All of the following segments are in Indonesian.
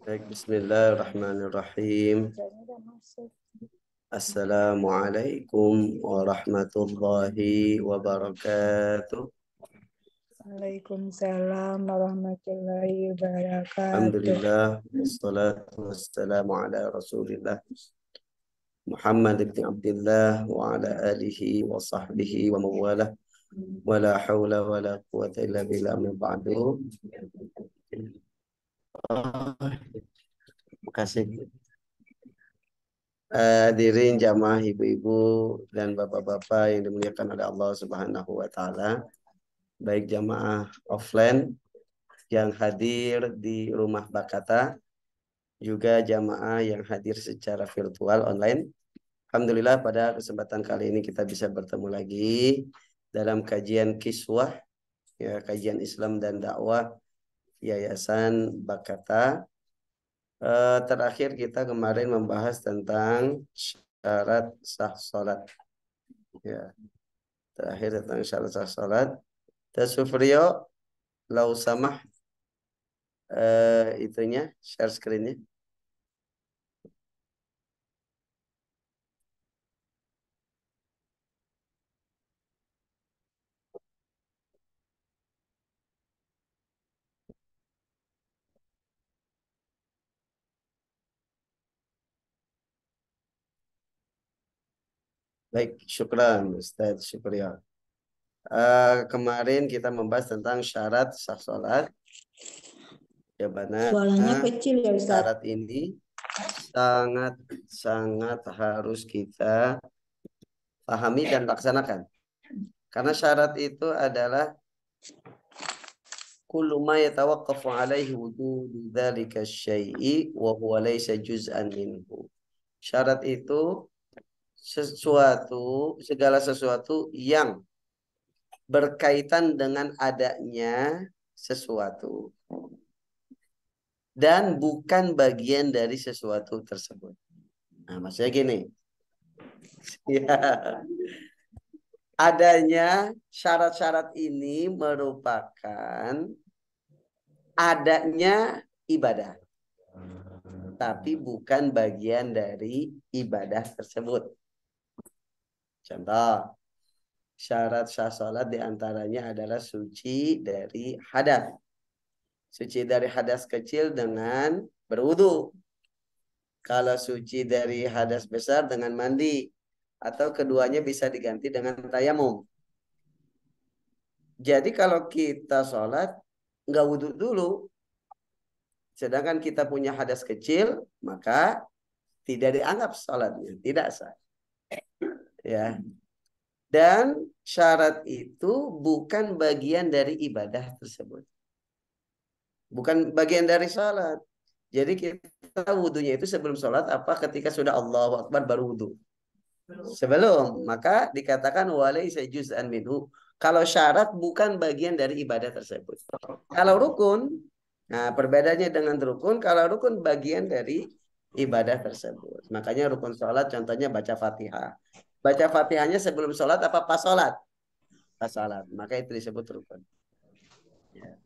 Baik, bismillahirrahmanirrahim. Assalamualaikum warahmatullahi wabarakatuh. Waalaikumsalam warahmatullahi wabarakatuh. Alhamdulillah, wassalatu wassalamu ala rasulillah Muhammad ibn Abdullah wa ala alihi wa sahbihi wa mawalah wa la hawla wa la quwata illa billah min ba'du. Terima kasih. Hadirin jamaah ibu-ibu dan bapak-bapak yang dimuliakan oleh Allah Subhanahu wa taala, baik jamaah offline yang hadir di rumah Bakata, juga jamaah yang hadir secara virtual online. Alhamdulillah pada kesempatan kali ini kita bisa bertemu lagi dalam kajian Kiswah, ya, kajian Islam dan dakwah Yayasan Bakata. Terakhir kita kemarin membahas tentang syarat sah salat. Ya, terakhir tentang syarat sah salat. Tasufriyo, lau samah, itunya share screen-nya. Baik, syukran Ustaz Syukriya. Kemarin kita membahas tentang syarat sah salat. Suaranya kecil ya Ustaz. Syarat ini sangat harus kita pahami dan laksanakan. Karena syarat itu adalah kullu ma yatawaqqafu alaihi wujudu dzalika syai'i wa huwa laysa juz'an minhu. Syarat itu segala sesuatu yang berkaitan dengan adanya sesuatu dan bukan bagian dari sesuatu tersebut. Nah, maksudnya gini. Ya. Adanya syarat-syarat ini merupakan adanya ibadah, tapi bukan bagian dari ibadah tersebut. Contoh, syarat sah salat diantaranya adalah suci dari hadas. Suci dari hadas kecil dengan berwudu. Kalau suci dari hadas besar dengan mandi. Atau keduanya bisa diganti dengan tayamum. Jadi kalau kita sholat, nggak wudhu dulu. Sedangkan kita punya hadas kecil, maka tidak dianggap sholatnya. Tidak sah. Ya. Dan syarat itu bukan bagian dari ibadah tersebut. Bukan bagian dari sholat. Jadi kita wudhunya itu sebelum sholat apa ketika sudah Allahu Akbar baru wudhu. Sebelum, maka dikatakan walaysa juz'an minhu. Kalau syarat bukan bagian dari ibadah tersebut. Kalau rukun, nah perbedaannya dengan rukun, kalau rukun bagian dari ibadah tersebut. Makanya rukun sholat contohnya baca Fatihah. Baca Fatihahnya sebelum sholat apa pas sholat? Pas sholat. Maka itu disebut rukun. Ya.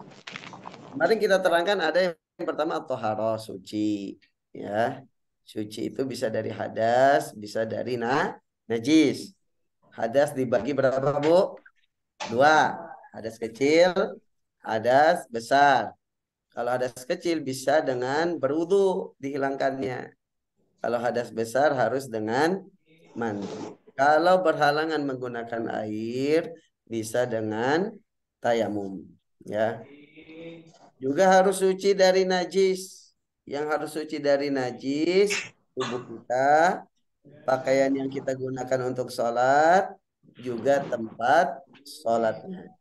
Kemarin kita terangkan ada yang pertama at-thaharah, suci. Ya. Suci itu bisa dari hadas, bisa dari najis. Hadas dibagi berapa, Bu? 2. Hadas kecil, hadas besar. Kalau hadas kecil bisa dengan berwudu dihilangkannya. Kalau hadas besar harus dengan mandi. Kalau berhalangan menggunakan air bisa dengan tayamum, ya. Juga harus suci dari najis. Yang harus suci dari najis tubuh kita, pakaian yang kita gunakan untuk sholat, juga tempat sholatnya.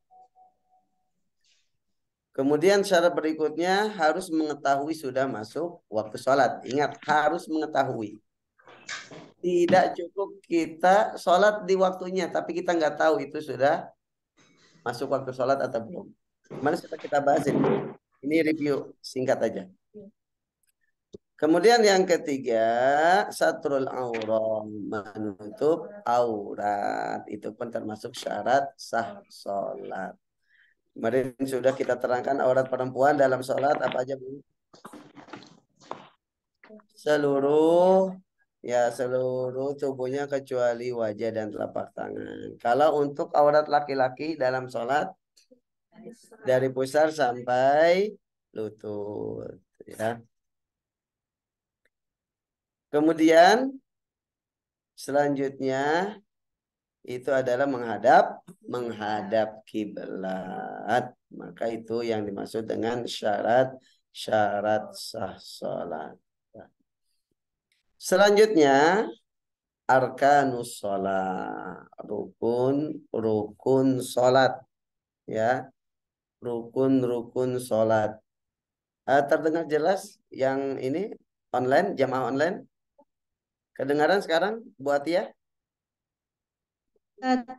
Kemudian syarat berikutnya harus mengetahui sudah masuk waktu sholat. Ingat, harus mengetahui. Tidak cukup kita sholat di waktunya, tapi kita nggak tahu itu sudah masuk waktu sholat atau belum. Kemarin sudah kita bahas ini. Ini review singkat aja. Kemudian yang ketiga, satrul aurat, menutup aurat. Itu pun termasuk syarat sah sholat. Kemarin sudah kita terangkan aurat perempuan dalam sholat apa aja, Bu? Seluruh seluruh tubuhnya kecuali wajah dan telapak tangan. Kalau untuk aurat laki-laki dalam sholat dari pusar sampai lutut, ya. Kemudian selanjutnya itu adalah menghadap kiblat. Maka itu yang dimaksud dengan syarat sah sholat. Selanjutnya arkanus sholat, rukun sholat, ya, rukun sholat. Terdengar jelas yang ini online, jamaah online? Kedengaran sekarang buat ya? Ustadz,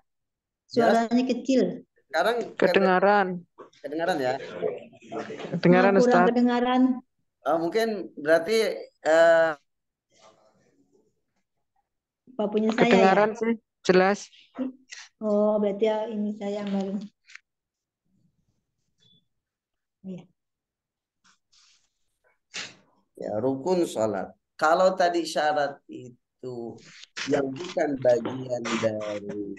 Jelas? suaranya kecil. Sekarang Kedengaran. kedengaran ya? Kedengaran Kurang Ustaz. kedengaran. Mungkin berarti eh, Apa punya saya ya? Kedengaran sih, jelas. Oh, berarti ya ini saya yang baru. Iya. ya rukun sholat. Kalau tadi syarat itu yang bukan bagian dari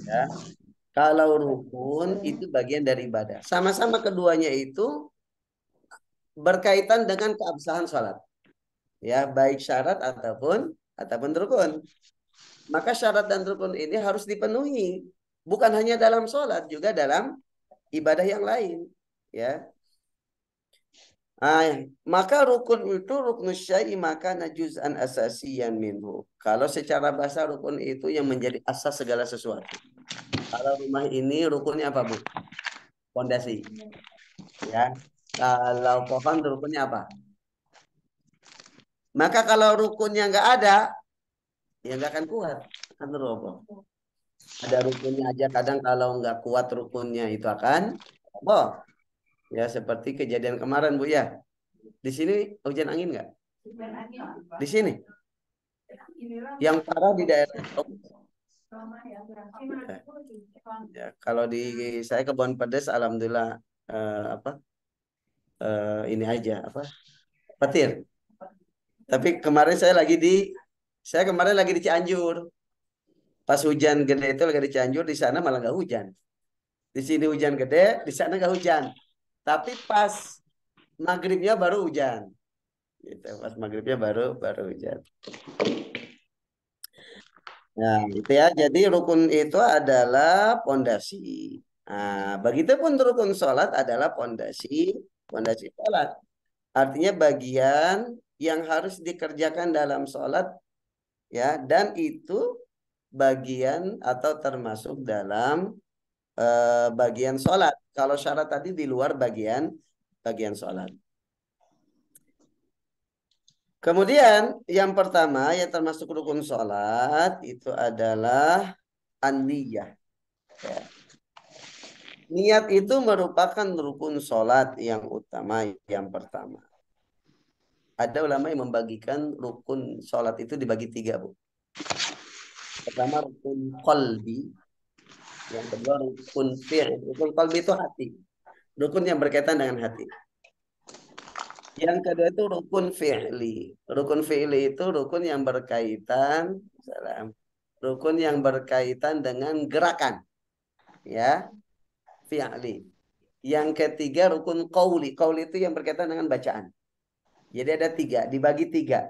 ya. Kalau rukun itu bagian dari ibadah. Sama-sama keduanya itu berkaitan dengan keabsahan sholat. Ya, baik syarat ataupun rukun. Maka syarat dan rukun ini harus dipenuhi. Bukan hanya dalam sholat, juga dalam ibadah yang lain. Ya. Maka rukun itu rukun syai maka najuzan asasiyan minhu. Kalau secara bahasa rukun itu yang menjadi asas segala sesuatu. Kalau rumah ini rukunnya apa, Bu? Fondasi. Ya. Kalau pohon rukunnya apa? Maka kalau rukunnya nggak ada, ya nggak akan kuat. Akan roboh. Ada rukunnya aja kadang kalau nggak kuat rukunnya itu akan roboh. Ya seperti kejadian kemarin, Bu ya. Di sini hujan angin nggak? Di sini. Yang parah di daerah. Ya, kalau di saya Kebon Pedes, alhamdulillah apa ini aja apa petir. Tapi saya kemarin lagi di Cianjur. Pas hujan gede itu lagi di Cianjur, di sana malah nggak hujan. Di sini hujan gede, di sana nggak hujan. Tapi pas maghribnya baru hujan. Gitu. Pas maghribnya baru hujan. Nah, itu ya. Jadi rukun itu adalah pondasi. Nah, begitupun rukun sholat adalah pondasi sholat. Artinya bagian yang harus dikerjakan dalam sholat, ya, dan itu bagian atau termasuk dalam bagian sholat. Kalau syarat tadi di luar bagian sholat. Kemudian yang pertama yang termasuk rukun sholat itu adalah an-niyah. Ya. Niat itu merupakan rukun sholat yang utama yang pertama. Ada ulama yang membagikan rukun sholat itu dibagi tiga, Bu. Pertama rukun qalbi, yang kedua rukun fi'il. Rukun qalbi itu hati. Rukun yang berkaitan dengan hati. Yang kedua itu rukun fi'li. Rukun fi'li itu rukun yang berkaitan rukun yang berkaitan dengan gerakan, ya, fi'li. Yang ketiga rukun qauli. Qauli itu yang berkaitan dengan bacaan. Jadi ada tiga, dibagi tiga.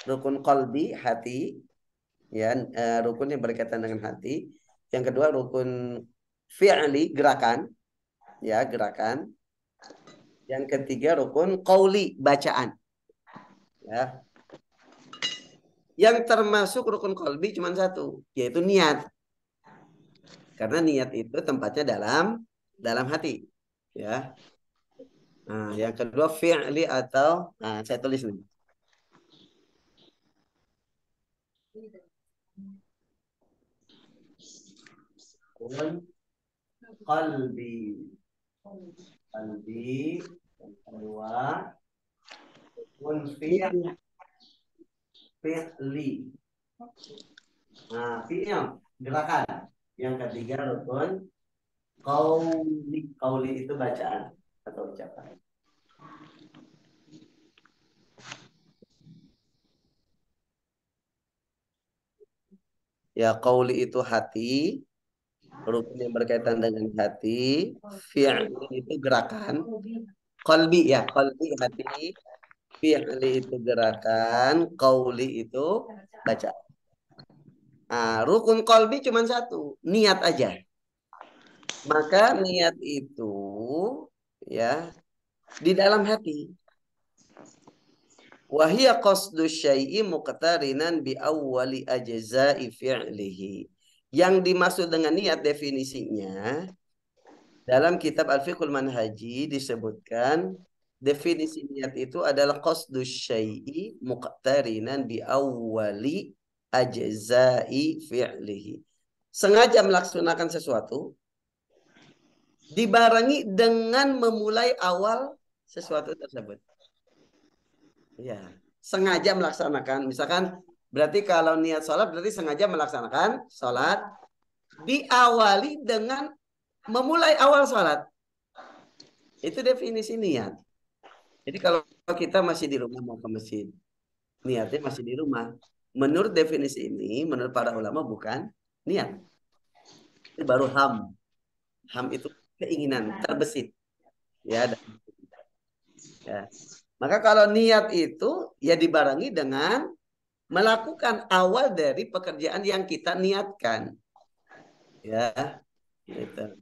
Rukun qalbi, hati, ya, rukun yang berkaitan dengan hati. Yang kedua rukun fi'li, gerakan, ya, gerakan. Yang ketiga rukun qauli, bacaan. Ya. Yang termasuk rukun qalbi cuma satu, yaitu niat. Karena niat itu tempatnya dalam hati. Ya. Nah, yang kedua fi'li atau saya tulis nih. Rukun qalbi. Qalbi. Yang kedua rukun fi'li. Nah, fi'il gerakan. Yang ketiga rukun qauli. Qauli itu bacaan atau ucapan. Ya, qauli itu hati, rukun yang berkaitan dengan hati, fi'li itu gerakan, qalbi ya, qalbi hati, fi'li itu gerakan, qauli itu baca. Nah, rukun qalbi cuma satu, niat aja. Maka niat itu ya di dalam hati. Wahia qasdu syai'i muqtarinan bi awwali ajza'i fi'lihi. Yang dimaksud dengan niat definisinya dalam kitab Al-Fiqhul Manhaji disebutkan definisi niat itu adalah qasdu syai'i muqtarinan bi awwali ajza'i fi'lihi. Sengaja melaksanakan sesuatu dibarengi dengan memulai awal sesuatu tersebut. Ya, sengaja melaksanakan. Misalkan berarti kalau niat sholat berarti sengaja melaksanakan sholat diawali dengan memulai awal sholat. Itu definisi niat. Jadi kalau kita masih di rumah mau ke masjid, niatnya masih di rumah. Menurut definisi ini, menurut para ulama bukan niat. Itu baru ham. Ham itu keinginan terbesit. Ya, ya. Maka kalau niat itu ya dibarengi dengan melakukan awal dari pekerjaan yang kita niatkan. Ya, gitu.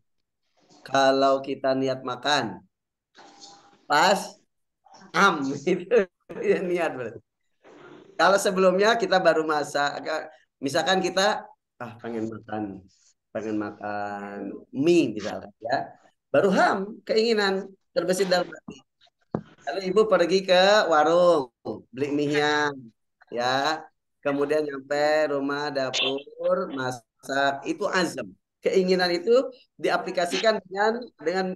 Kalau kita niat makan, pas itu ya niat berarti. Kalau sebelumnya kita baru masak, misalkan kita pengen makan mie misalkan ya, baru ham keinginan terbesit dalam hati. Lalu ibu pergi ke warung beli mie-nya, ya, kemudian nyampe rumah dapur masak, itu azam. Keinginan itu diaplikasikan dengan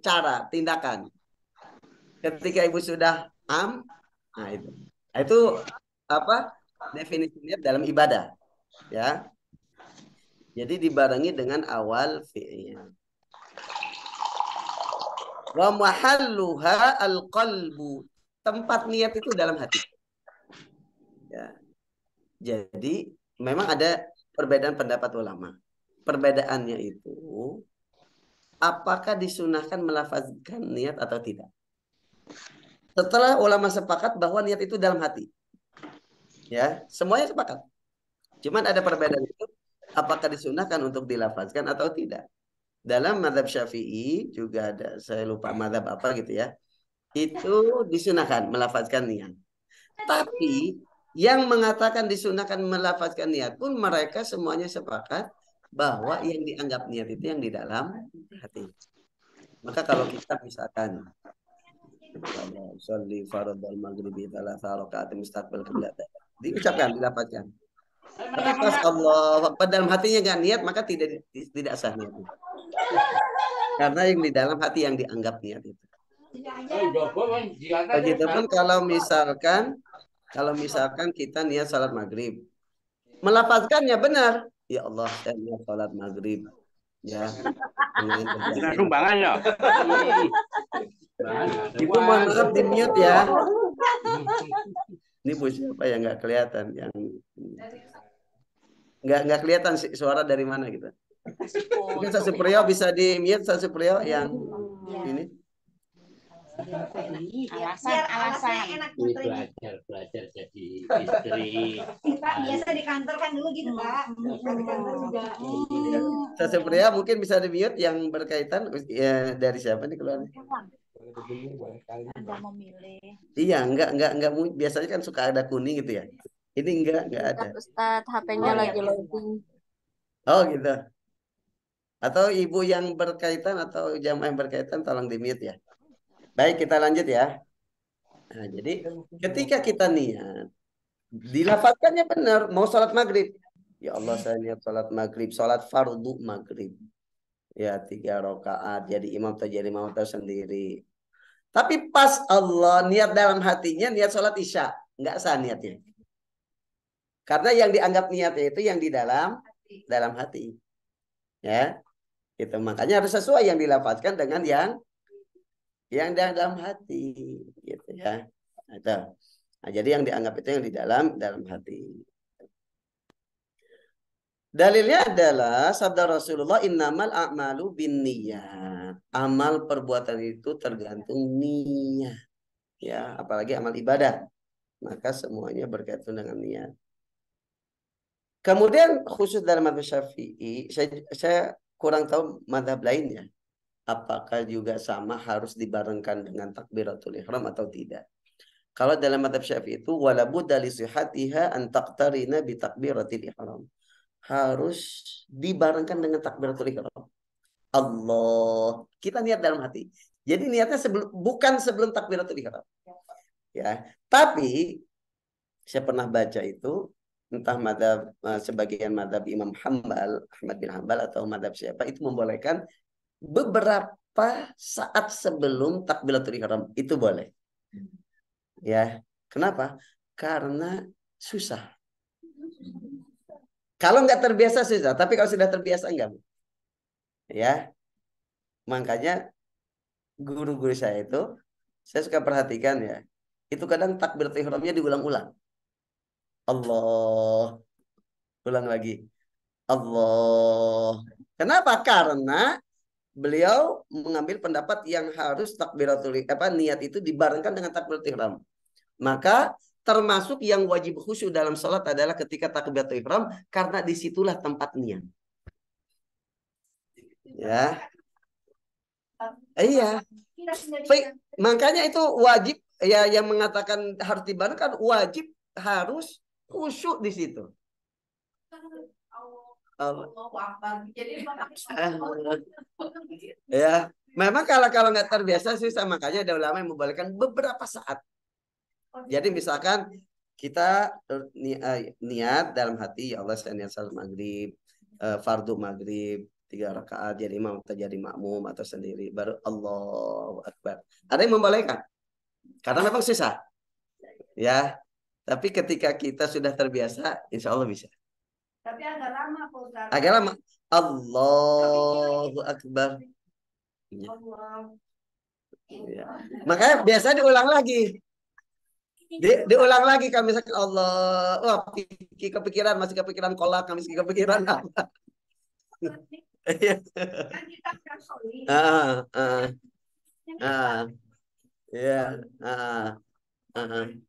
cara tindakan. Ketika ibu sudah nah itu. Nah, itu apa definisinya dalam ibadah, ya. Jadi dibarengi dengan awal fi'il. Wa mahalluha al-qalbu. Tempat niat itu dalam hati. Ya. Jadi memang ada perbedaan pendapat ulama. Perbedaannya itu apakah disunahkan melafazkan niat atau tidak. Setelah ulama sepakat bahwa niat itu dalam hati. Ya, semuanya sepakat. Cuman ada perbedaan itu apakah disunahkan untuk dilafazkan atau tidak. Dalam mazhab Syafi'i juga ada, saya lupa mazhab apa gitu ya. Itu disunahkan melafazkan niat. Tapi yang mengatakan disunahkan melafazkan niat pun mereka semuanya sepakat bahwa yang dianggap niat itu yang di dalam hati. Maka kalau kita misalkan sholli fardhal maghribi thalatha raka'atin mustaqbil qiblat, diucapkan, dilafazkan. Tapi pas Allah dalam hatinya nggak niat, maka tidak sah niatnya. Karena yang di dalam hati yang dianggap niat itu. Begitupun kalau misalkan kita niat salat maghrib, melafazkannya benar. Ya Allah, saya niat salat maghrib. Ya. Sumbangan ya. Ibu mohon maaf di mute ya. Ini Bu siapa yang nggak kelihatan, yang nggak kelihatan suara dari mana gitu. Mungkin Sa Supriyo bisa di mute, Sa Supriyo yang ini. Alasan enak belajar jadi istri. Pak biasa di kantor kan dulu gitu Pak. Di kantor juga. Sa Supriyo mungkin bisa di mute yang berkaitan ya, dari siapa nih keluar? Anda memilih. Iya, enggak biasanya kan suka ada kuning gitu ya. Ini enggak ada. Ustadz, HP-nya lagi loading. Oh gitu. Atau ibu yang berkaitan atau jamaah yang berkaitan tolong di mute ya. Baik, kita lanjut ya. Nah, jadi ketika kita niat, dilafazkannya benar, mau sholat maghrib. Ya Allah, saya niat sholat maghrib, sholat fardu maghrib. Ya, 3 rakaat, jadi imam atau jadi imam atau sendiri. Tapi pas Allah niat dalam hatinya, niat sholat isya. Enggak sah niatnya. Karena yang dianggap niatnya itu yang di dalam hati. Ya, itu makanya harus sesuai yang dilafazkan dengan yang dalam hati, gitu ya. Nah, jadi yang dianggap itu yang di dalam hati. Dalilnya adalah sabda Rasulullah innamal a'malu binniyat. Amal perbuatan itu tergantung niat. Ya, apalagi amal ibadah. Maka semuanya berkaitan dengan niat. Kemudian khusus dalam mazhab Syafi'i, saya kurang tahu mazhab lainnya. Apakah juga sama harus dibarengkan dengan takbiratul ihram atau tidak? Kalau dalam mazhab Syafi'i itu wala budda li sihhatiha an taqtarina bi takbiratil ihram. Harus dibarengkan dengan takbiratul ihram. Allah, kita niat dalam hati. Jadi niatnya bukan sebelum takbiratul ihram. Ya, tapi saya pernah baca itu entah madhab sebagian madhab Imam Hambal, Ahmad bin Hambal atau madhab siapa itu membolehkan beberapa saat sebelum takbiratul ihram itu boleh. Ya, kenapa? Karena susah. Kalau nggak terbiasa susah, tapi kalau sudah terbiasa enggak. Ya, makanya guru-guru saya itu saya suka perhatikan ya. Itu kadang takbiratul ihramnya diulang-ulang. Allah, ulang lagi. Allah. Kenapa? Karena beliau mengambil pendapat yang harus niat itu dibarengkan dengan takbiratul ihram. Maka termasuk yang wajib khusyuk dalam sholat adalah ketika takbiratul ihram karena disitulah tempat niat. Ya. Iya. Makanya itu wajib ya yang mengatakan harus dibarengkan wajib harus khusyuk di situ. Ya, memang kalau nggak terbiasa sih, makanya ada ulama yang membolehkan beberapa saat. Jadi misalkan kita niat dalam hati ya Allah saya niat salat maghrib, fardu maghrib 3 rakaat jadi imam atau jadi makmum atau sendiri baru Allahu Akbar. Ada yang membolehkan karena memang susah. Ya, tapi ketika kita sudah terbiasa, insya Allah bisa. Tapi agak lama, Pak Ustaz. Agak lama. Allahu Akbar. Allah. Ya. Makanya biasa diulang lagi. Diulang lagi kami misalkan Allah. Wah, kepikiran masih kepikiran kolak, kami masih kepikiran apa. Kan kita kan soli. Ya.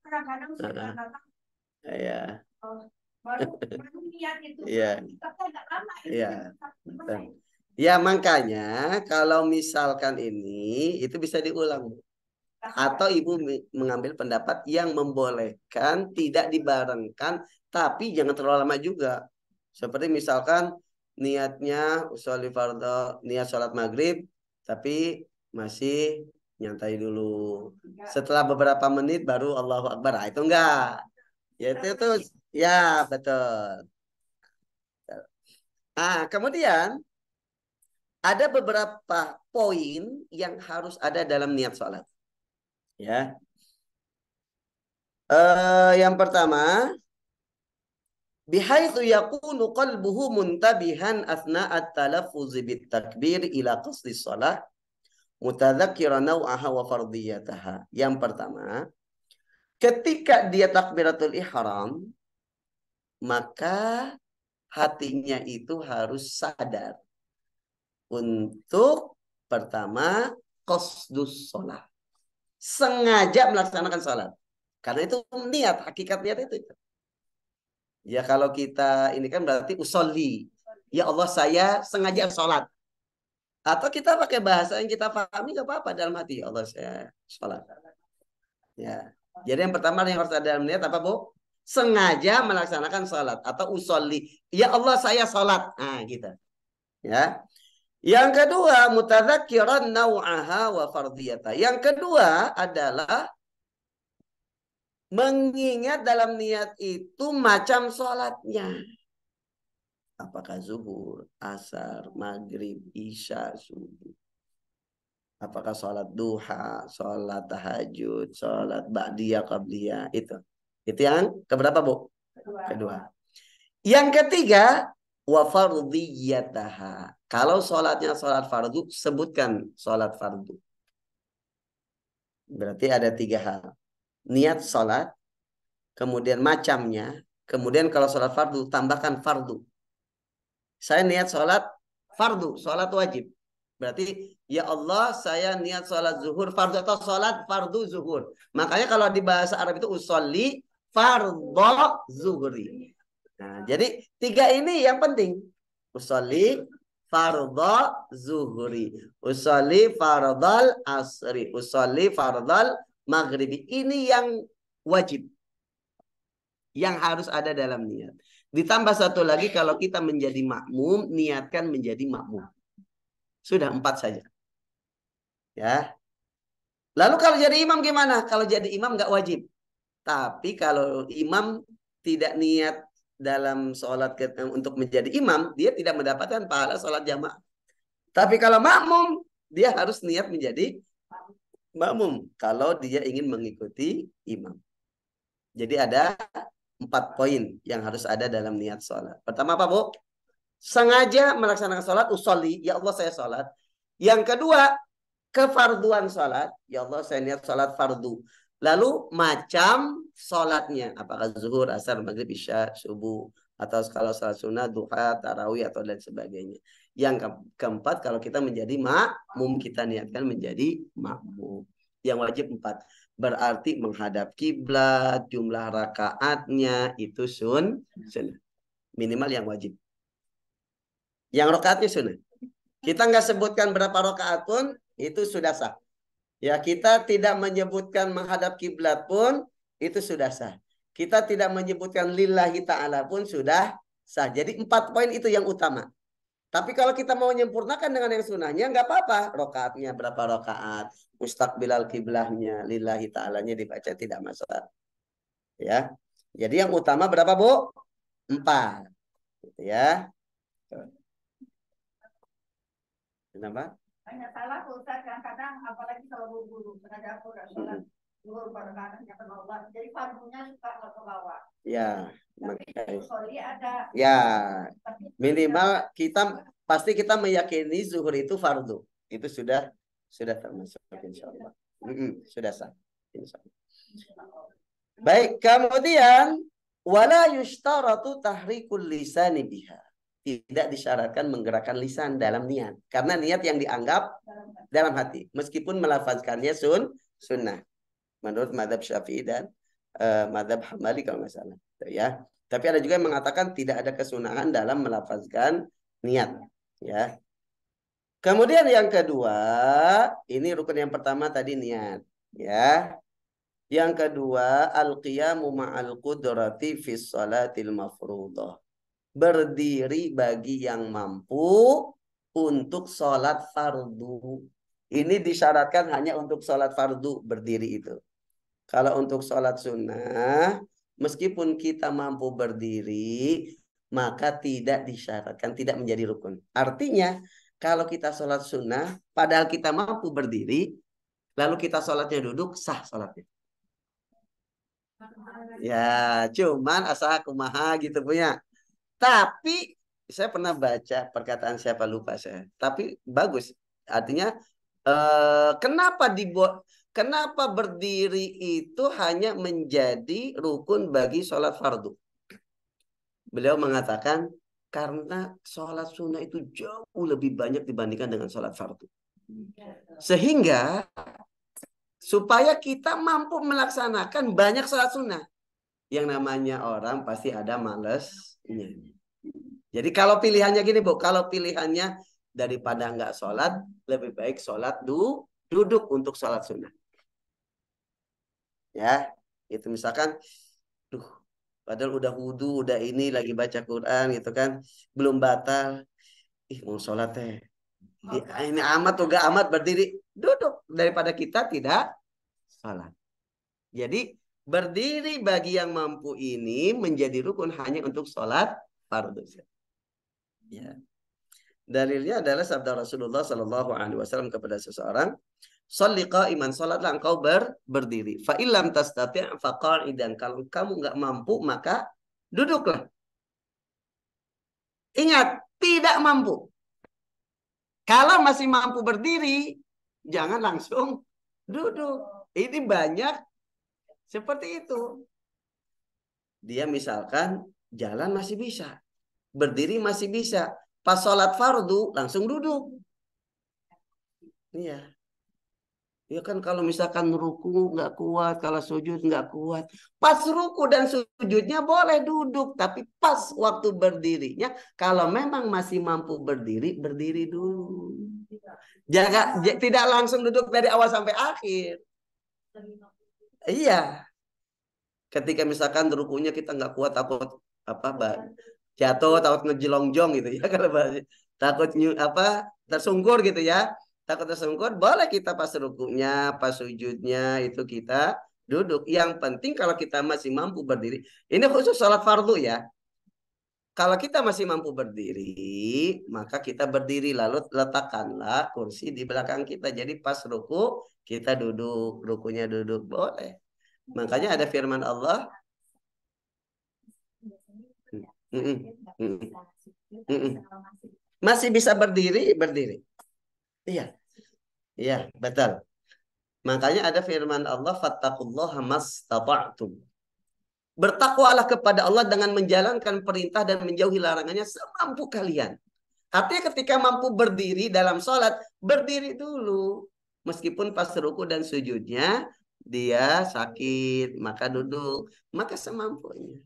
Kadang-kadang sudah datang. Ya. Baru niat itu. Iya. Kita agak lama. Iya. Ya makanya kalau misalkan ini itu bisa diulang. Atau ibu mengambil pendapat yang membolehkan tidak dibarengkan tapi jangan terlalu lama juga. Seperti misalkan niatnya usolli fardhu, niat sholat maghrib tapi masih nyantai dulu. Setelah beberapa menit baru Allahu Akbar. Nah, itu enggak. Ya itu ya betul. Kemudian ada beberapa poin yang harus ada dalam niat sholat. Ya. Yang pertama, bihaitsu yakunu qalbuhu muntabihan athna'at talaffuz bit takbir ila qasdi shalah mutadzakkira naw'aha wa fardiyataha. Yang pertama, ketika dia takbiratul ihram, maka hatinya itu harus sadar untuk pertama qasdus shalah. Sengaja melaksanakan sholat. Karena itu niat, hakikat niat itu. Ya kalau kita ini kan berarti usolli. Ya Allah saya sengaja sholat. Atau kita pakai bahasa yang kita pahami gak apa-apa dalam hati. Ya Allah saya sholat. Ya. Jadi yang pertama yang harus ada dalam niat apa Bu? Sengaja melaksanakan sholat. Atau usolli. Ya Allah saya sholat. Nah gitu. Ya. Yang kedua, mutadzakiran naw'aha wa fardiyata. Yang kedua adalah mengingat dalam niat itu macam sholatnya. Apakah zuhur, asar, maghrib, isya, subuh. Apakah sholat duha, sholat tahajud, sholat ba'diyah, qabliyah. Itu yang keberapa Bu? Kedua. Yang ketiga, wa fardiyataha. Kalau sholatnya sholat fardu, sebutkan sholat fardu. Berarti ada 3 hal. Niat sholat, kemudian macamnya, kemudian kalau sholat fardu, tambahkan fardu. Saya niat sholat fardu, sholat wajib. Berarti ya Allah saya niat sholat zuhur fardu atau sholat fardu zuhur. Makanya kalau di bahasa Arab itu usolli fardhu zuhri. Nah, jadi tiga ini yang penting. Usolli fardhu zuhri, usolli fardhal asri, usolli fardhal maghribi. Ini yang wajib. Yang harus ada dalam niat. Ditambah satu lagi kalau kita menjadi makmum, niatkan menjadi makmum. Sudah 4 saja. Ya. Lalu kalau jadi imam gimana? Kalau jadi imam nggak wajib. Tapi kalau imam tidak niat dalam sholat untuk menjadi imam, dia tidak mendapatkan pahala sholat jamaah. Tapi kalau makmum, dia harus niat menjadi makmum kalau dia ingin mengikuti imam. Jadi ada 4 poin yang harus ada dalam niat sholat. Pertama apa, Bu? Sengaja melaksanakan sholat, usolli, ya Allah saya sholat. Yang kedua, kefarduan sholat, ya Allah saya niat sholat fardu. Lalu macam sholatnya, apakah zuhur, asar, maghrib, isya, subuh, atau kalau sholat sunnah, duha, tarawih, atau dan sebagainya. Yang keempat, kalau kita menjadi makmum, kita niatkan menjadi makmum. Yang wajib 4. Berarti menghadap kiblat, jumlah rakaatnya itu sunnah. Minimal yang wajib. Yang rakaatnya sunnah. Kita nggak sebutkan berapa rakaat pun itu sudah sah. Ya, kita tidak menyebutkan menghadap kiblat pun itu sudah sah. Kita tidak menyebutkan lillahi ta'ala pun sudah sah. Jadi 4 poin itu yang utama. Tapi kalau kita mau menyempurnakan dengan yang sunnahnya nggak apa-apa. Rakaatnya berapa rakaat, mustaqbilal kiblahnya, lillahi ta'alanya dibaca tidak masalah. Ya. Jadi yang utama berapa, Bu? 4. Gitu ya. Kenapa? Banyak salah Ustaz, kadang-kadang apalagi kalau buru-buru sengaja aku udah sholat zuhur barengan ke bawah, jadi fardunya suka nggak ke bawah. Ya, Tapi usolli ada. ya, minimal pasti kita meyakini zuhur itu fardu. Itu sudah termasuk insya Allah. Sudah sah. Insya Allah. Baik, kemudian wala yushtaratu tahrikul lisani biha. Tidak disyaratkan menggerakkan lisan dalam niat. Karena niat yang dianggap dalam hati. Meskipun melafazkannya sunnah. Menurut madhab Syafi'i dan madhab Hambali kalau nggak salah. Ya. Tapi ada juga yang mengatakan tidak ada kesunahan dalam melafazkan niat. Ya. Kemudian yang kedua, ini rukun yang pertama tadi niat. Ya. Yang kedua, al-qiyamu ma'al qudrati fi sholatil mafruḍah. Berdiri bagi yang mampu untuk sholat fardu. Ini disyaratkan hanya untuk sholat fardu berdiri itu. Kalau untuk sholat sunnah, meskipun kita mampu berdiri, maka tidak disyaratkan, tidak menjadi rukun. Artinya, kalau kita sholat sunnah, padahal kita mampu berdiri, lalu kita sholatnya duduk, sah sholatnya. Ya, cuman asal kumaha gitu punya. Tapi saya pernah baca perkataan siapa lupa saya. Tapi bagus. Artinya kenapa berdiri itu hanya menjadi rukun bagi sholat fardu? Beliau mengatakan karena sholat sunnah itu jauh lebih banyak dibandingkan dengan sholat fardu. Sehingga supaya kita mampu melaksanakan banyak sholat sunnah. Yang namanya orang pasti ada malesnya. Jadi kalau pilihannya gini, Bu, kalau pilihannya daripada nggak sholat, lebih baik sholat duduk untuk sholat sunnah. Ya, itu misalkan, padahal udah wudu, udah ini lagi baca Quran gitu kan, belum batal, mau sholat teh, ini amat tuh gak amat berdiri, duduk daripada kita tidak sholat. Jadi berdiri bagi yang mampu ini menjadi rukun hanya untuk sholat fardu. Ya. Dalilnya adalah sabda Rasulullah Shallallahu Alaihi Wasallam kepada seseorang, "Sholli qa'iman, sholatlah engkau berdiri. Fa illam tastati' fa qa'idan." Kalau kamu nggak mampu maka duduklah. Ingat, tidak mampu. Kalau masih mampu berdiri, jangan langsung duduk. Ini banyak seperti itu. Dia misalkan jalan masih bisa, berdiri masih bisa, Pas sholat fardu langsung duduk. Iya. Ya kan kalau misalkan ruku nggak kuat, kalau sujud nggak kuat. Pas ruku dan sujudnya boleh duduk. Tapi pas waktu berdirinya, kalau memang masih mampu berdiri, berdiri dulu. Tidak langsung duduk dari awal sampai akhir. Iya. Ketika misalkan rukunya kita nggak kuat, takut jatuh, takut ngejelongjong gitu ya. Kalau takut tersungkur gitu ya. Takut tersungkur, boleh kita pas rukunya, pas sujudnya itu kita duduk. Yang penting kalau kita masih mampu berdiri. Ini khusus sholat fardu ya. Kalau kita masih mampu berdiri, maka kita berdiri lalu letakkanlah kursi di belakang kita. Jadi pas ruku kita duduk, rukunya duduk boleh. Makanya ada firman Allah. Masih bisa berdiri, berdiri. Iya. Iya, betul. Makanya ada firman Allah, fattaqullaha mastata'tum. Bertakwalah kepada Allah dengan menjalankan perintah dan menjauhi larangannya semampu kalian. Artinya ketika mampu berdiri dalam sholat, berdiri dulu. Meskipun pas ruku dan sujudnya, dia sakit, maka duduk. Maka semampunya.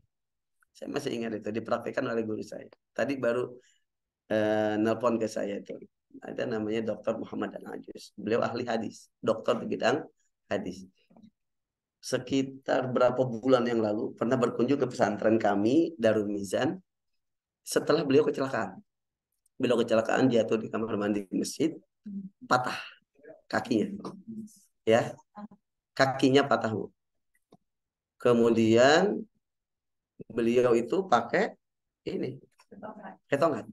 Saya masih ingat itu, dipraktikkan oleh guru saya. Tadi baru nelpon ke saya itu. Ada namanya Dr. Muhammad Al-Ajus. Beliau ahli hadis, dokter di bidang hadis. Sekitar berapa bulan yang lalu pernah berkunjung ke pesantren kami Darul Mizan setelah beliau kecelakaan. Beliau kecelakaan jatuh di kamar mandi masjid, patah kakinya. Ya. Kakinya patah, Bu. Kemudian beliau itu pakai ini, ketongan.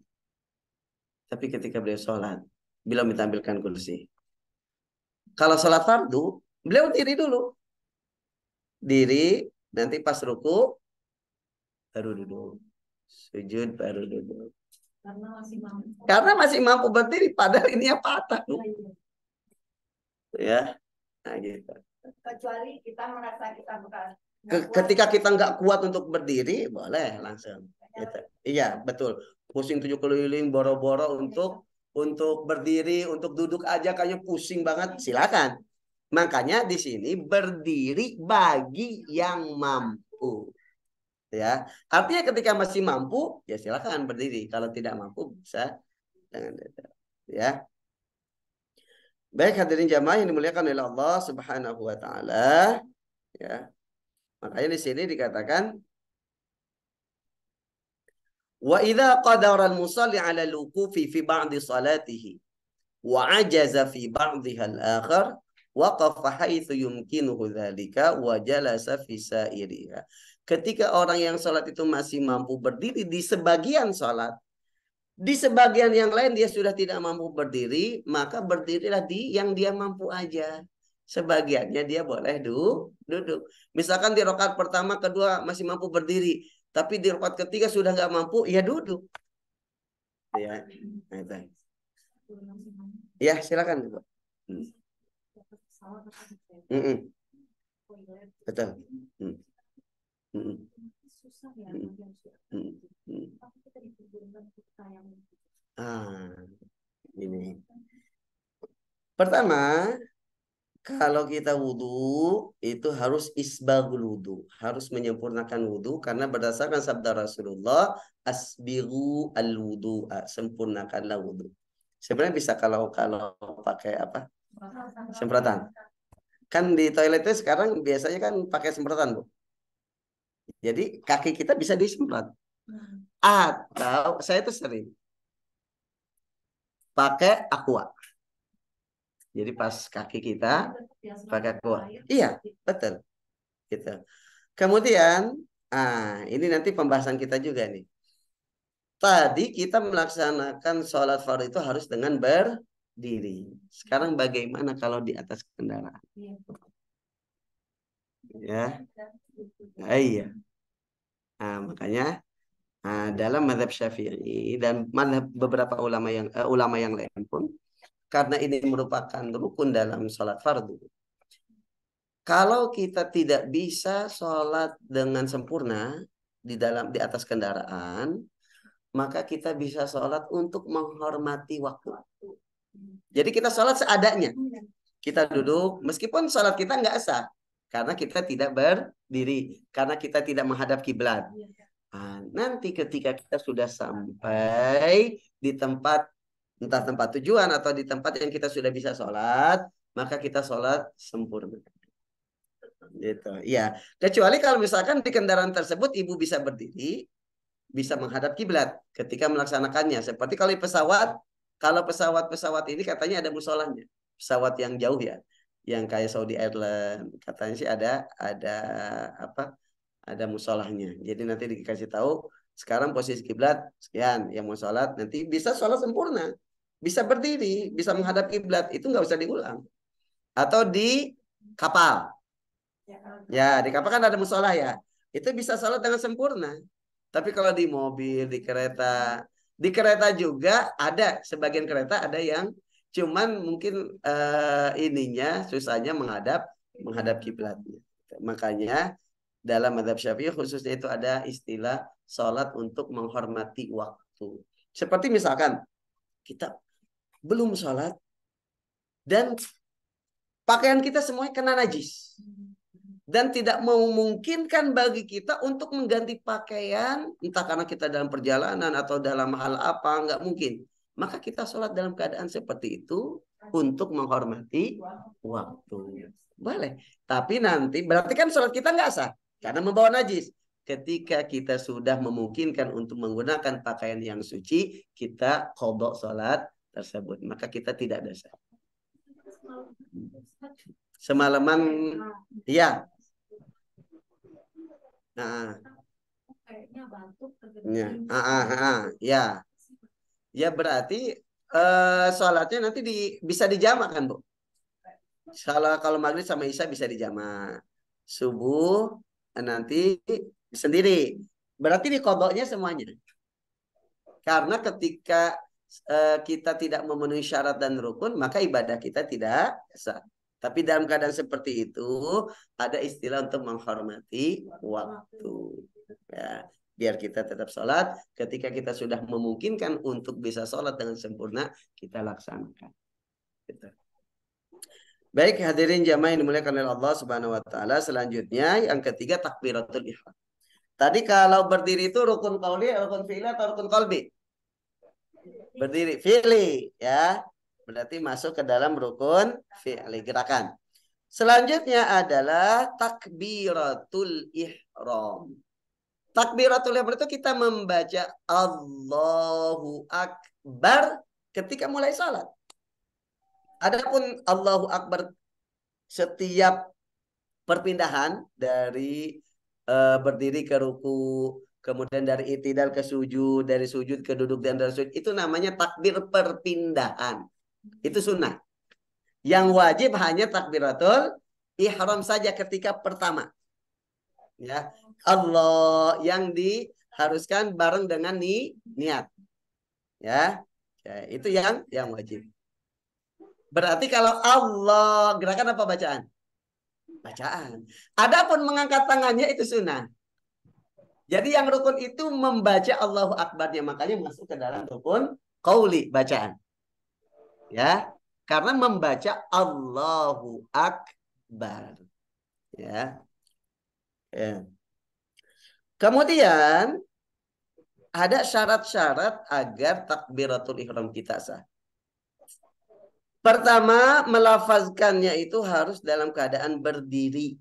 Tapi ketika beliau sholat, beliau ditampilkan kursi. Kalau sholat fardu, beliau diri dulu. Diri, nanti pas ruku, baru duduk. Sujud, baru duduk. Karena masih mampu berdiri, padahal ini yang patah. Ya, nah gitu. Kecuali kita merasa kita bukan. Ketika kita nggak kuat untuk berdiri, boleh langsung. Gitu. Iya, betul. Pusing 7 keliling, boro-boro untuk berdiri, untuk duduk aja kayaknya pusing banget, silakan. Makanya di sini berdiri bagi yang mampu. Ya, artinya ketika masih mampu, ya silakan berdiri. Kalau tidak mampu bisa dengan ya. Baik hadirin jamaah yang dimuliakan oleh Allah Subhanahu wa taala, ya. Makanya di sini dikatakan wa idza qadara al-musalli 'ala al-wuqufi fi ba'di salatihi wa 'ajaza fi ba'dhiha al-akhar waqafa haitsu yumkinuhu dzalika wa jalasa fi sa'iriha. Ketika orang yang salat itu masih mampu berdiri di sebagian salat, di sebagian yang lain dia sudah tidak mampu berdiri, maka berdirilah di yang dia mampu aja. Sebagiannya dia boleh duduk. Misalkan di rakaat pertama, kedua masih mampu berdiri, tapi di rakaat ketiga sudah nggak mampu, ya duduk. Ya, ya silakan. Betul. Ini. Pertama, kalau kita wudhu itu harus isbagul wudhu, harus menyempurnakan wudhu karena berdasarkan sabda Rasulullah, asbighu al wudhu, sempurnakanlah wudhu. Sebenarnya bisa kalau pakai apa? Semprotan. Kan di toilet itu sekarang biasanya kan pakai semprotan, Bu. Jadi kaki kita bisa disemprot. Atau saya itu sering pakai aqua. Jadi pas kaki kita pakai aqua. Iya, betul. Gitu. Kemudian, ini nanti pembahasan kita juga nih. Tadi kita melaksanakan sholat fardu itu harus dengan berdiri. Sekarang bagaimana kalau di atas kendaraan? Ya, iya. Makanya dalam mazhab Syafi'i dan mazhab beberapa ulama yang lain pun, karena ini merupakan rukun dalam sholat fardu. Kalau kita tidak bisa sholat dengan sempurna di atas kendaraan, maka kita bisa sholat untuk menghormati waktu. Jadi kita sholat seadanya. Kita duduk, meskipun sholat kita nggak sah. Karena kita tidak berdiri. Karena kita tidak menghadap kiblat. Nah, nanti ketika kita sudah sampai di tempat, entah tempat tujuan atau di tempat yang kita sudah bisa sholat, maka kita sholat sempurna. Gitu. Ya, kecuali kalau misalkan di kendaraan tersebut ibu bisa berdiri, bisa menghadap kiblat ketika melaksanakannya. Seperti kalau di pesawat, kalau pesawat-pesawat ini katanya ada musolahnya. Pesawat yang jauh ya, yang kayak Saudi Airlines, katanya sih ada apa? Ada musolahnya. Jadi nanti dikasih tahu sekarang posisi kiblat sekian, yang mau sholat nanti bisa sholat sempurna, bisa berdiri, bisa menghadap kiblat, itu nggak usah diulang. Atau di kapal, ya di kapal kan ada musolah ya, itu bisa sholat dengan sempurna. Tapi kalau di mobil, di kereta juga ada sebagian kereta ada yang cuman mungkin ininya susahnya menghadap kiblatnya. Makanya dalam mazhab Syafi'i khususnya itu ada istilah sholat untuk menghormati waktu. Seperti misalkan kita belum sholat dan pakaian kita semuanya kena najis. Dan tidak memungkinkan bagi kita untuk mengganti pakaian, entah karena kita dalam perjalanan atau dalam hal apa, nggak mungkin. Maka kita sholat dalam keadaan seperti itu untuk menghormati waktu. Boleh. Tapi nanti, berarti kan sholat kita nggak sah, karena membawa najis. Ketika kita sudah memungkinkan untuk menggunakan pakaian yang suci, kita qadha sholat tersebut. Maka kita tidak dosa. Semalaman, ya. Nah, ya, ya berarti sholatnya nanti bisa dijamak kan Bu? Kalau maghrib sama isya bisa dijamak, subuh nanti sendiri. Berarti diqodoknya semuanya. Karena ketika kita tidak memenuhi syarat dan rukun, maka ibadah kita tidak sah. Tapi dalam keadaan seperti itu ada istilah untuk menghormati waktu. Ya, biar kita tetap sholat. Ketika kita sudah memungkinkan untuk bisa sholat dengan sempurna, kita laksanakan. Gitu. Baik hadirin jamaah yang dimuliakan oleh Allah Subhanahu Wa Taala. Selanjutnya yang ketiga takbiratul ihram. Tadi kalau berdiri itu rukun qauli, rukun fi'li atau rukun qalbi? Berdiri fi'li ya. Berarti masuk ke dalam rukun fi'li, gerakan. Selanjutnya adalah takbiratul ihram. Takbiratul ihram itu kita membaca Allahu Akbar ketika mulai salat. Adapun Allahu Akbar setiap perpindahan dari berdiri ke ruku, kemudian dari i'tidal ke sujud, dari sujud ke duduk dan dari sujud, itu namanya takbir perpindahan. Itu sunnah. Yang wajib hanya takbiratul ihram saja ketika pertama. Ya, Allah yang diharuskan bareng dengan niat. Ya. Ya, itu yang wajib. Berarti kalau Allah, gerakan apa bacaan? Bacaan. Adapun mengangkat tangannya itu sunnah. Jadi yang rukun itu membaca Allahu Akbar-nya, makanya masuk ke dalam rukun qauli, bacaan. Ya, karena membaca Allahu Akbar. Ya. Ya. Kemudian ada syarat-syarat agar takbiratul ihram kita sah. Pertama, melafazkannya itu harus dalam keadaan berdiri.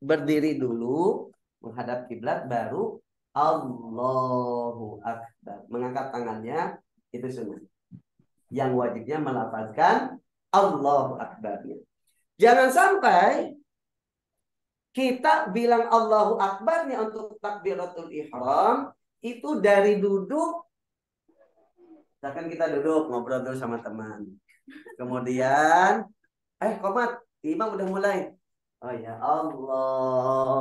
Berdiri dulu, menghadap kiblat, baru Allahu Akbar. Mengangkat tangannya, itu sunnah. Yang wajibnya melafazkan Allahu Akbar-nya. Jangan sampai kita bilang Allahu Akbar-nya untuk takbiratul ihram, itu dari duduk, misalkan kita duduk, ngobrol dulu sama teman. Kemudian, komat, imam udah mulai. Oh ya, Allahu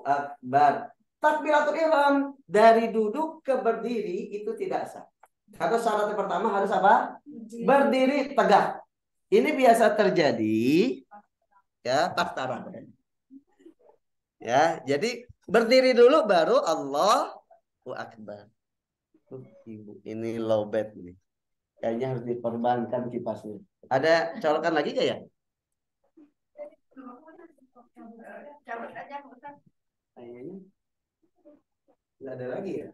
Akbar. Takbiratul ihram dari duduk ke berdiri itu tidak sah. Karena syarat pertama harus apa? Berdiri tegak. Ini biasa terjadi ya pas tarawih. Ya, jadi berdiri dulu baru Allahu Akbar. Ibu, ini lowbat nih. Kayaknya harus diperbankan kipasnya. Ada colokan lagi gak ya? Cabut aja, Ustaz. Kayaknya nggak ada lagi ya.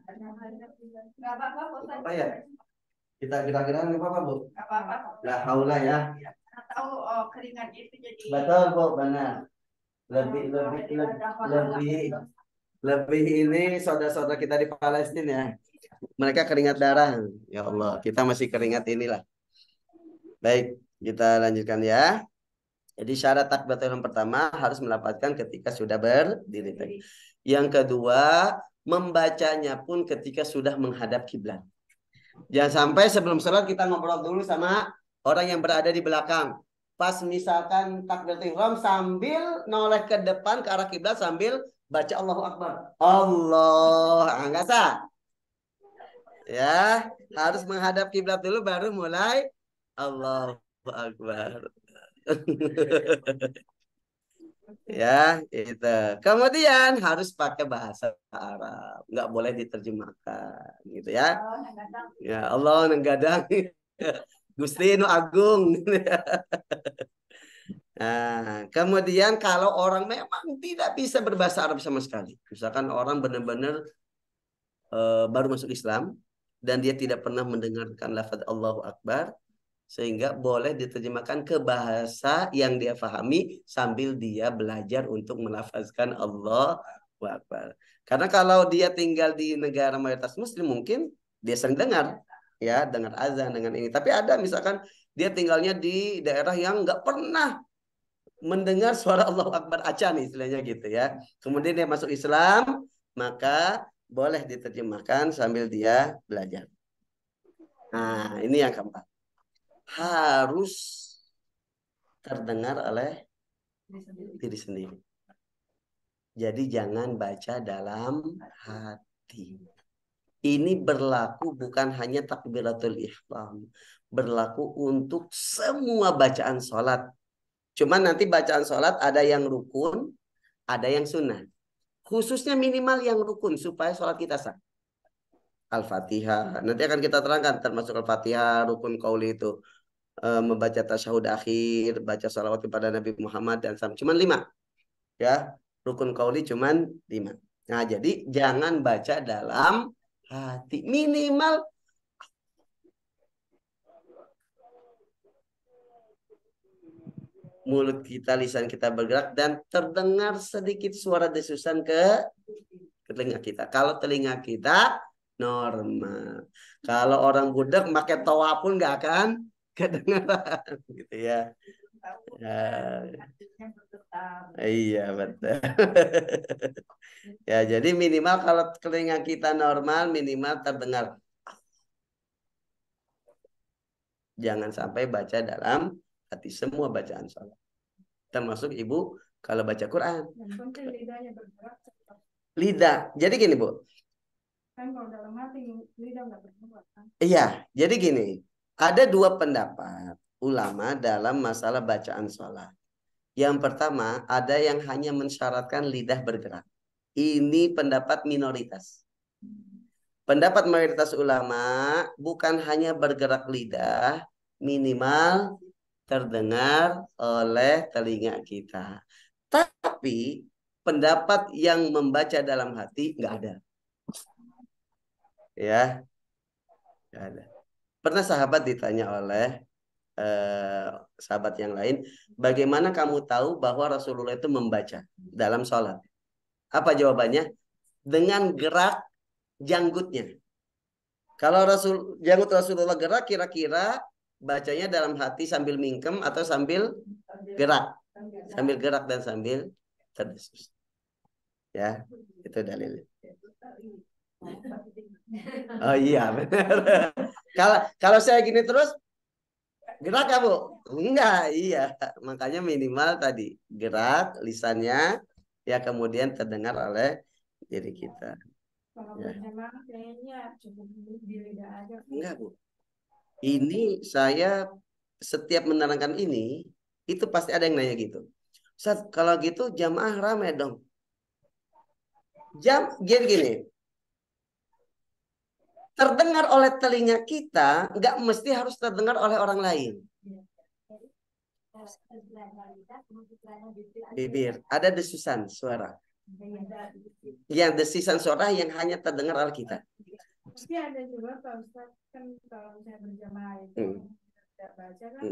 Nggak apa-apa, Ustaz. Apa ya? Kita kira-kira nggak apa-apa, Bu. Nggak apa-apa. La haula ya. Tahu keringat itu jadi. Betul, Bu, benar. Lebih lebih ini saudara-saudara kita di Palestina ya. Mereka keringat darah. Ya Allah, kita masih keringat inilah. Baik, kita lanjutkan ya. Jadi syarat takbiratul ihram pertama harus melafazkan ketika sudah berdiri. Yang kedua, membacanya pun ketika sudah menghadap kiblat. Jangan sampai sebelum sholat kita ngobrol dulu sama orang yang berada di belakang. Pas misalkan takbiratul ihram sambil noleh ke depan ke arah kiblat sambil baca Allahu Akbar. Allah, enggak sah. Ya, harus menghadap kiblat dulu baru mulai Allahu Akbar. Ya, itu. Kemudian harus pakai bahasa Arab, nggak boleh diterjemahkan, gitu ya. Ya Allah nenggadang, Gusti nu Agung. Nah, kemudian kalau orang memang tidak bisa berbahasa Arab sama sekali, misalkan orang benar-benar baru masuk Islam dan dia tidak pernah mendengarkan lafaz Allahu Akbar, sehingga boleh diterjemahkan ke bahasa yang dia pahami sambil dia belajar untuk melafazkan Allahu Akbar. Karena kalau dia tinggal di negara mayoritas muslim mungkin dia sering dengar ya, dengar azan dengan ini. Tapi ada misalkan dia tinggalnya di daerah yang nggak pernah mendengar suara Allahu Akbar acan istilahnya gitu ya. Kemudian dia masuk Islam, maka boleh diterjemahkan sambil dia belajar. Nah, ini yang keempat. Harus terdengar oleh diri sendiri. Jadi jangan baca dalam hati. Ini berlaku bukan hanya takbiratul ihram, berlaku untuk semua bacaan sholat. Cuman nanti bacaan sholat ada yang rukun, ada yang sunnah. Khususnya minimal yang rukun supaya sholat kita sah. Al-Fatihah. Nanti akan kita terangkan termasuk Al-Fatihah, rukun qauli itu. Membaca tasyahud akhir, baca salawat kepada Nabi Muhammad dan cuman 5. Ya, rukun qauli cuman 5. Nah, jadi jangan baca dalam hati. Minimal mulut kita, lisan kita bergerak dan terdengar sedikit suara desusan ke telinga kita. Kalau telinga kita normal. Kalau orang budak pakai toa pun nggak akan kedengaran gitu ya. Iya betul. Ya jadi minimal kalau telinga kita normal minimal terdengar. Jangan sampai baca dalam hati semua bacaan salat. Termasuk ibu kalau baca Quran. Lidah. Jadi gini Bu. Kan kalau dalam hati lidah nggak berbuat kan? Iya. Jadi gini. Ada 2 pendapat ulama dalam masalah bacaan sholat. Yang pertama, ada yang hanya mensyaratkan lidah bergerak. Ini pendapat minoritas. Pendapat mayoritas ulama bukan hanya bergerak lidah, minimal terdengar oleh telinga kita. Tapi pendapat yang membaca dalam hati nggak ada. Ya, nggak ada. Pernah sahabat ditanya oleh sahabat yang lain, bagaimana kamu tahu bahwa Rasulullah itu membaca dalam sholat? Apa jawabannya? Dengan gerak janggutnya. Kalau janggut Rasulullah gerak, kira-kira bacanya dalam hati sambil mingkem atau sambil gerak? Sambil gerak dan sambil terdesus. Ya, itu dalilnya. Oh iya benar. Kalau saya gini terus gerak ya Bu? Enggak, iya. Makanya minimal tadi gerak lisannya ya kemudian terdengar oleh diri kita. Kalau Ya. berjamaah kayaknya cukup di lidah aja. Enggak Bu. Ini saya setiap menerangkan ini itu pasti ada yang nanya gitu. Ustaz, kalau gitu jamaah ramai dong. Gini. terdengar oleh telinga kita, nggak mesti harus terdengar oleh orang lain. Bibir, ada desusan suara. Yang desisan suara yang hanya terdengar oleh kita. Pasti ada juga Pak Ustadz, kan kalau saya berjamaah itu tidak baca kan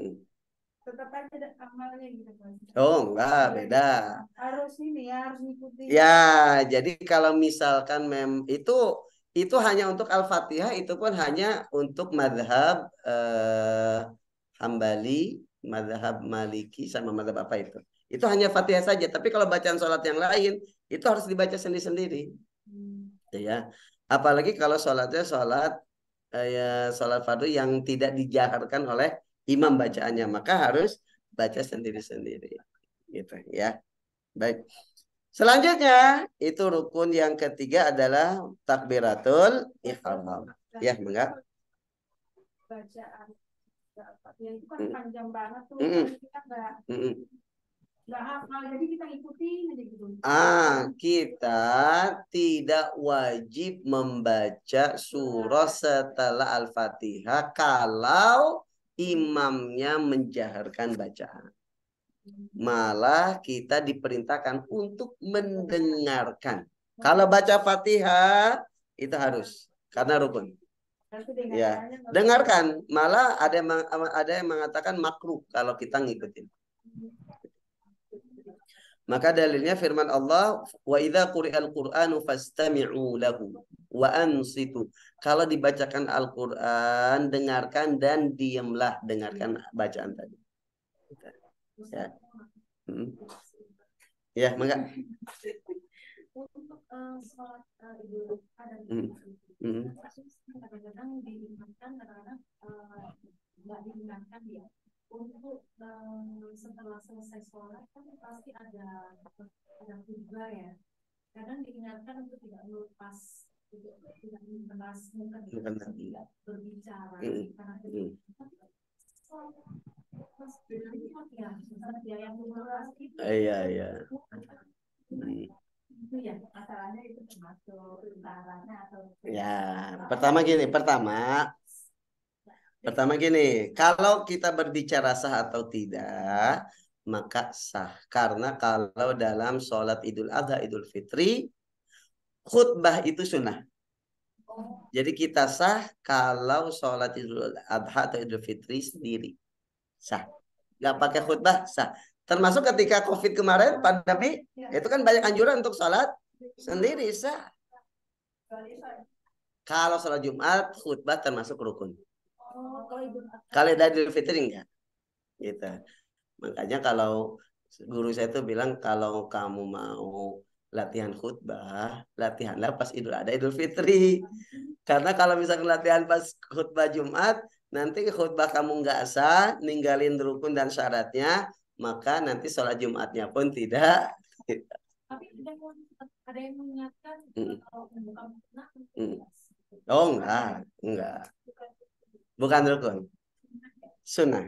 tetap aja ada amalnya gitu Pak Ustadz. Oh enggak, beda. Harus ini ya, harus ngikuti. Ya, jadi kalau misalkan itu hanya untuk Al-Fatihah, itu pun hanya untuk madhab Hambali, madhab Maliki, sama madhab apa itu. Itu hanya Fatihah saja. Tapi kalau bacaan sholat yang lain, itu harus dibaca sendiri-sendiri. Ya, apalagi kalau sholatnya sholat fardu yang tidak dijaharkan oleh imam bacaannya, maka harus baca sendiri-sendiri. Gitu ya. Baik. Selanjutnya itu rukun yang ketiga adalah takbiratul ihram. Ya, enggak? Bacaan ya itu kan panjang banget tuh. Kita nggak hafal, jadi kita ikutin aja gitu. Kita tidak wajib membaca surah setelah Al-Fatihah kalau imamnya menjaharkan bacaan. Malah kita diperintahkan untuk mendengarkan. Kalau baca Fatihah itu harus karena rukun. Ya, dengarkan. Malah ada yang mengatakan makruh kalau kita ngikutin. Maka dalilnya firman Allah, wa idza quri'al Qur'anu fastami'u lahu wa ansitu. Kalau dibacakan Al-Qur'an, dengarkan dan diamlah, dengarkan bacaan tadi. Ya. Ya, maka untuk sholat Idul Adha kadang-kadang diingatkan, kadang-kadang nggak diingatkan ya. Untuk setelah selesai sholat kan pasti ada khutbah ya. Kadang diingatkan untuk tidak melepas muka, tidak berbicara karena iya. Itu ya, masalahnya itu termasuk caranya atau pertama gini, kalau kita berbicara sah atau tidak, maka sah. Karena kalau dalam sholat Idul Adha, Idul Fitri, khutbah itu sunnah. Jadi kita sah kalau sholat Idul Adha atau Idul Fitri sendiri. Sah. Nggak pakai khutbah, sah. Termasuk ketika COVID kemarin, pandemi, itu kan banyak anjuran untuk sholat sendiri, sah. Kalau sholat Jumat, khutbah termasuk rukun. Kalau Idul Fitri enggak. Gitu. Makanya kalau guru saya itu bilang, kalau kamu mau latihan khutbah, latihanlah pas Idul Adha, Idul Fitri. Karena kalau misalnya latihan pas khutbah Jumat, nanti khutbah kamu nggak sah, ninggalin rukun dan syaratnya, maka nanti sholat Jumatnya pun tidak. Tapi ada yang mengingatkan kalau membuka Oh enggak. Bukan rukun. Sunnah.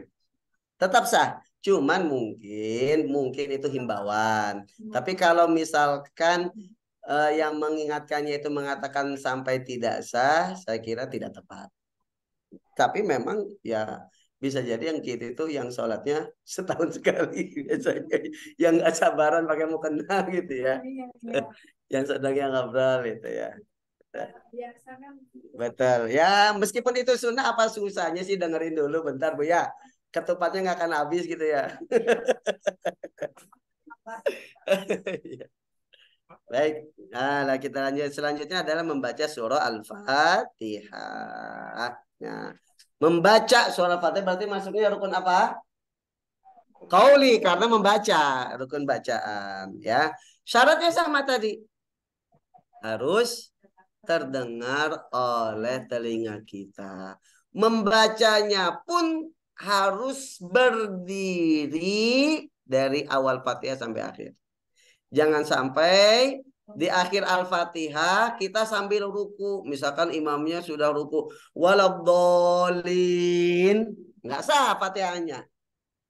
Tetap sah. Cuman mungkin itu himbauan. Tapi kalau misalkan yang mengingatkannya itu mengatakan sampai tidak sah, saya kira tidak tepat. Tapi memang ya bisa jadi yang gitu itu yang sholatnya setahun sekali biasanya, yang nggak sabaran pakai mukena gitu ya. Yang sedang yang ngobrol gitu ya. Betul ya, meskipun itu sunnah, apa susahnya sih, dengerin dulu bentar Bu ya, ketupatnya nggak akan habis gitu ya. Baik, nah kita lanjut. Selanjutnya adalah membaca surah Al-Fatihah. Nah, membaca surah Al-Fatihah berarti masuknya rukun apa? Qauli, karena membaca, rukun bacaan ya. Syaratnya sama tadi, harus terdengar oleh telinga kita. Membacanya pun harus berdiri dari awal Fatihah sampai akhir. Jangan sampai di akhir Al-Fatihah kita sambil ruku. Misalkan imamnya sudah ruku, waladhdallin, nggak sah Fatihahnya.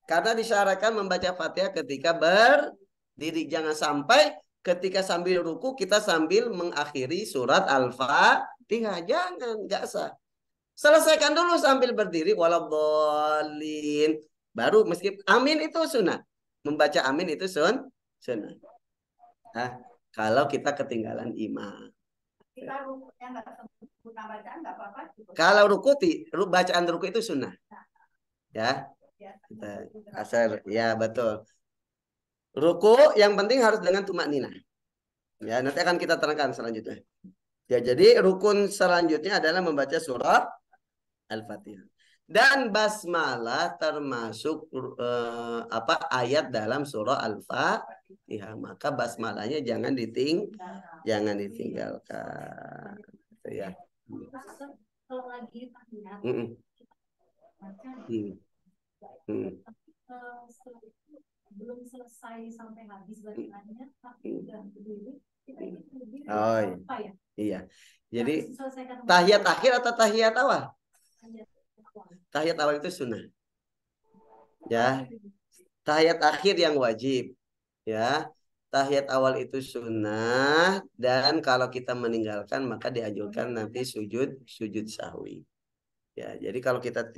Karena disyaratkan membaca Fatihah ketika berdiri. Jangan sampai ketika sambil ruku kita sambil mengakhiri surat Al-Fatihah. Fatihah. Jangan, nggak sah. Selesaikan dulu sambil berdiri waladhdallin. Baru meskipun amin itu sunnah. Membaca amin itu sunnah. Nah, kalau kita ketinggalan imam. Kita rukuknya nggak sempurna bacaan nggak apa-apa. Kalau bacaan ruku itu sunnah. Ya. Kita asar, ya betul. Ruku yang penting harus dengan tumakninah. Ya, nanti akan kita terangkan selanjutnya. Ya, jadi rukun selanjutnya adalah membaca surah Al-Fatihah. Dan basmalah termasuk ayat dalam surah Al-Fatihah. Maka basmalahnya jangan ditinggalkan. Ya. Kalau lagi tahiyat, baca belum selesai sampai habis bacaannya, tapi udah berdiri, kita berdiri. Oh apa ya? Iya. Jadi tahiyat akhir atau tahiyat awal? Tahiyat awal itu sunnah. Ya. Tahiyat akhir yang wajib. Ya. Tahiyat awal itu sunnah, dan kalau kita meninggalkan maka dianjurkan nanti sujud sahwi. Ya, jadi kalau kita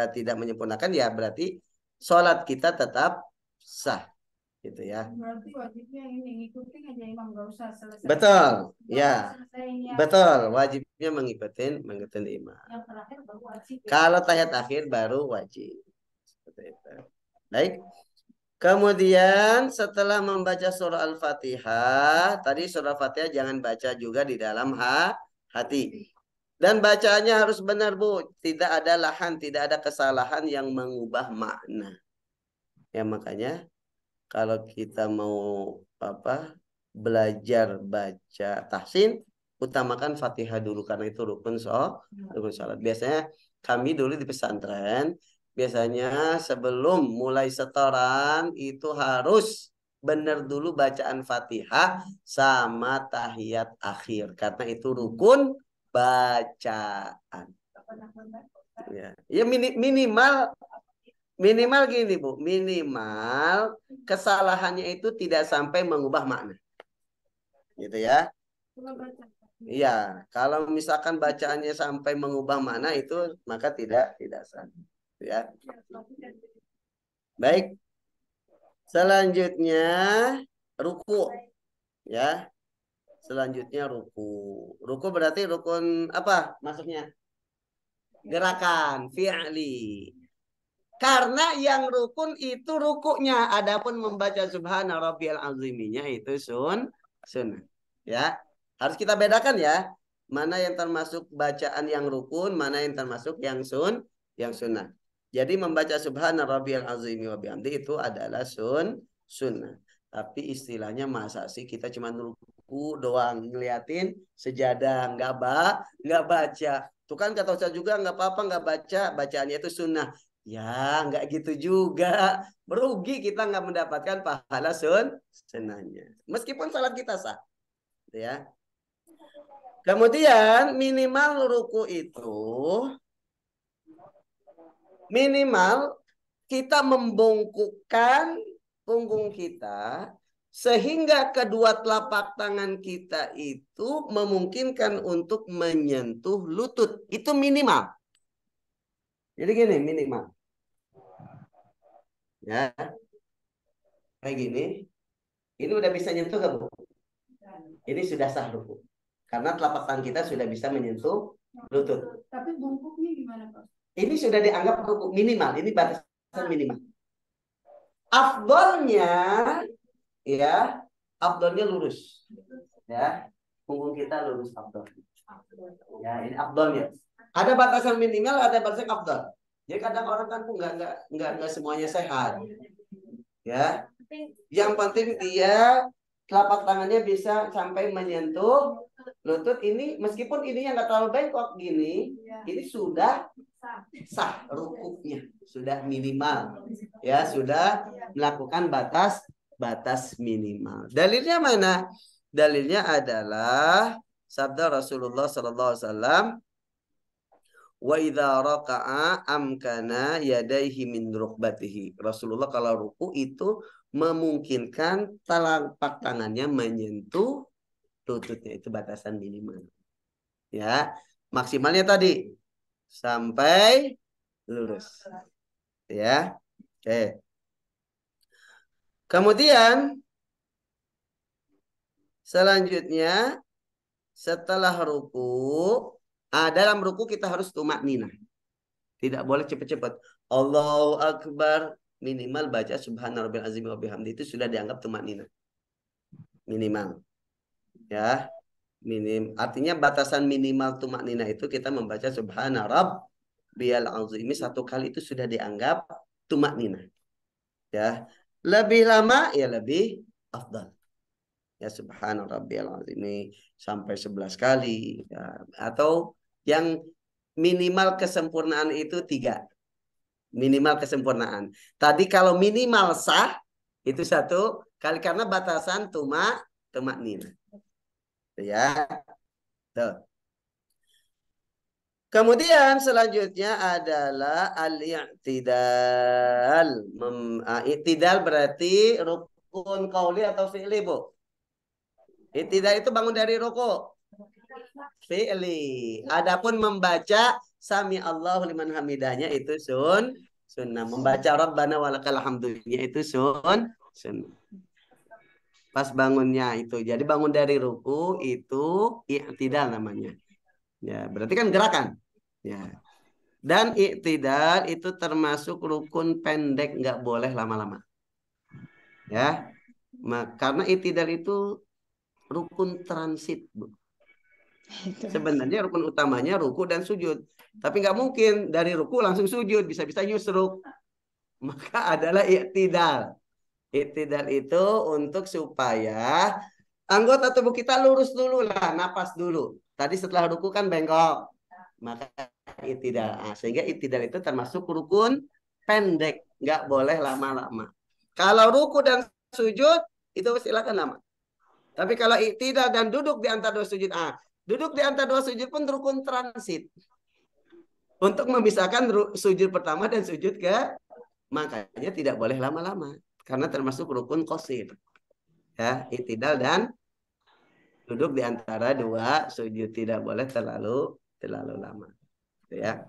tidak menyempurnakan ya berarti sholat kita tetap sah, gitu ya. Berarti wajibnya ini ngikutin aja imam, nggak usah selesai. Betul, ya. Betul, wajibnya mengikuti imam. Yang terakhir baru wajib. Kalau tahiyat akhir baru wajib. Seperti itu. Baik. Kemudian setelah membaca surah Al-Fatihah, tadi surah Al-Fatihah jangan baca juga di dalam hati. Dan bacaannya harus benar, Bu. Tidak ada lahan, tidak ada kesalahan yang mengubah makna. Ya, makanya kalau kita mau belajar baca tahsin, utamakan Fatihah dulu karena itu rukun salat. Biasanya kami dulu di pesantren, biasanya sebelum mulai setoran itu harus benar dulu bacaan Fatihah sama tahiyat akhir karena itu rukun bacaan. Ya minimal gini, Bu. Minimal kesalahannya itu tidak sampai mengubah makna. Gitu ya. Iya, kalau misalkan bacaannya sampai mengubah makna itu maka tidak sah. Ya. Baik. Selanjutnya ruku. Ya. Selanjutnya ruku. Ruku berarti rukun apa masuknya? Gerakan, fi'li. Karena yang rukun itu rukuknya. Adapun membaca subhana rabbiyal aziminya itu sunnah. Ya. Harus kita bedakan ya. Mana yang termasuk bacaan yang rukun, mana yang termasuk yang sunnah. Jadi membaca subhana rabbiyal azimi wa bihamdi itu adalah sunnah. Tapi istilahnya masa sih kita cuma ruku doang ngeliatin sejadah, nggak baca. Tuh kan kata Ustaz juga nggak apa-apa nggak baca, bacaannya itu sunnah. Ya nggak gitu juga. Merugi kita nggak mendapatkan pahala sunnahnya. Meskipun salat kita sah. Ya. Kemudian minimal ruku itu minimal kita membungkukkan punggung kita sehingga kedua telapak tangan kita itu memungkinkan untuk menyentuh lutut. Itu minimal. Jadi gini minimal. Ya. Kayak gini. Ini udah bisa nyentuh gak, Bu? Ini sudah sah ruku. Karena telapak tangan kita sudah bisa menyentuh lutut. Tapi bungkuknya gimana, Pak? Ini sudah dianggap ruku minimal. Ini batasan minimal. Afdolnya lurus. Ya. Punggung kita lurus afdol. Ya, ini afdolnya. Ada batasan minimal, ada batasan afdol. Jadi kadang orang kan nggak semuanya sehat. Ya. Yang penting dia telapak tangannya bisa sampai menyentuh lutut ini, meskipun ininya nggak terlalu bengkok gini, ini sudah sah rukuknya, sudah minimal. Ya, sudah melakukan batas minimal. Dalilnya mana? Dalilnya adalah sabda Rasulullah SAW, wa idza raka'a amkana yadaihi min rukbatihi. Rasulullah kalau ruku itu memungkinkan telapak tangannya menyentuh lututnya, itu batasan minimal. Ya, maksimalnya tadi sampai lurus. Ya. Oke. Kemudian selanjutnya setelah ruku, dalam ruku kita harus tumakninah. Tidak boleh cepat-cepat. Allahu Akbar, minimal baca subhanarabbil azim wa bihamdi, itu sudah dianggap tumakninah. Minimal. Ya. Artinya batasan minimal tumakninah itu kita membaca subhanarabbiyal azim satu kali itu sudah dianggap tumakninah. Ya. Lebih lama ya lebih afdal. Ya subhanarabbiyal azim sampai 11 kali ya. Atau yang minimal kesempurnaan itu 3. Minimal kesempurnaan. Tadi kalau minimal sah itu 1 kali karena batasan tumakninah. Ya. Tuh. Kemudian selanjutnya adalah al-i'tidal. I'tidal berarti rukun qauli atau fi'li, Bu? I'tidal itu bangun dari ruku. Fi'li. Adapun membaca sami Allahu liman hamidahnya itu sunnah. Membaca Rabbana walakal hamdunya itu sunnah. Pas bangunnya itu. Jadi bangun dari ruku itu i'tidal namanya. Ya, berarti kan gerakan. Ya. Dan i'tidal itu termasuk rukun pendek, nggak boleh lama-lama. Ya. Karena i'tidal itu rukun transit, Bu. Sebenarnya rukun utamanya ruku dan sujud. Tapi nggak mungkin dari ruku langsung sujud, bisa-bisa yusruk. Maka adalah i'tidal. I'tidal itu untuk supaya anggota tubuh kita lurus dulu lah, napas dulu. Tadi setelah ruku kan bengkok. Maka i'tidal. Sehingga i'tidal itu termasuk rukun pendek. Nggak boleh lama-lama. Kalau ruku dan sujud, itu silakan lama. Tapi kalau i'tidal dan duduk di antara 2 sujud, duduk di antara 2 sujud pun rukun transit. Untuk memisahkan sujud pertama dan sujud ke, makanya tidak boleh lama-lama. Karena termasuk rukun qasir. Ya, i'tidal dan duduk di antara 2 sujud tidak boleh terlalu lama. Ya.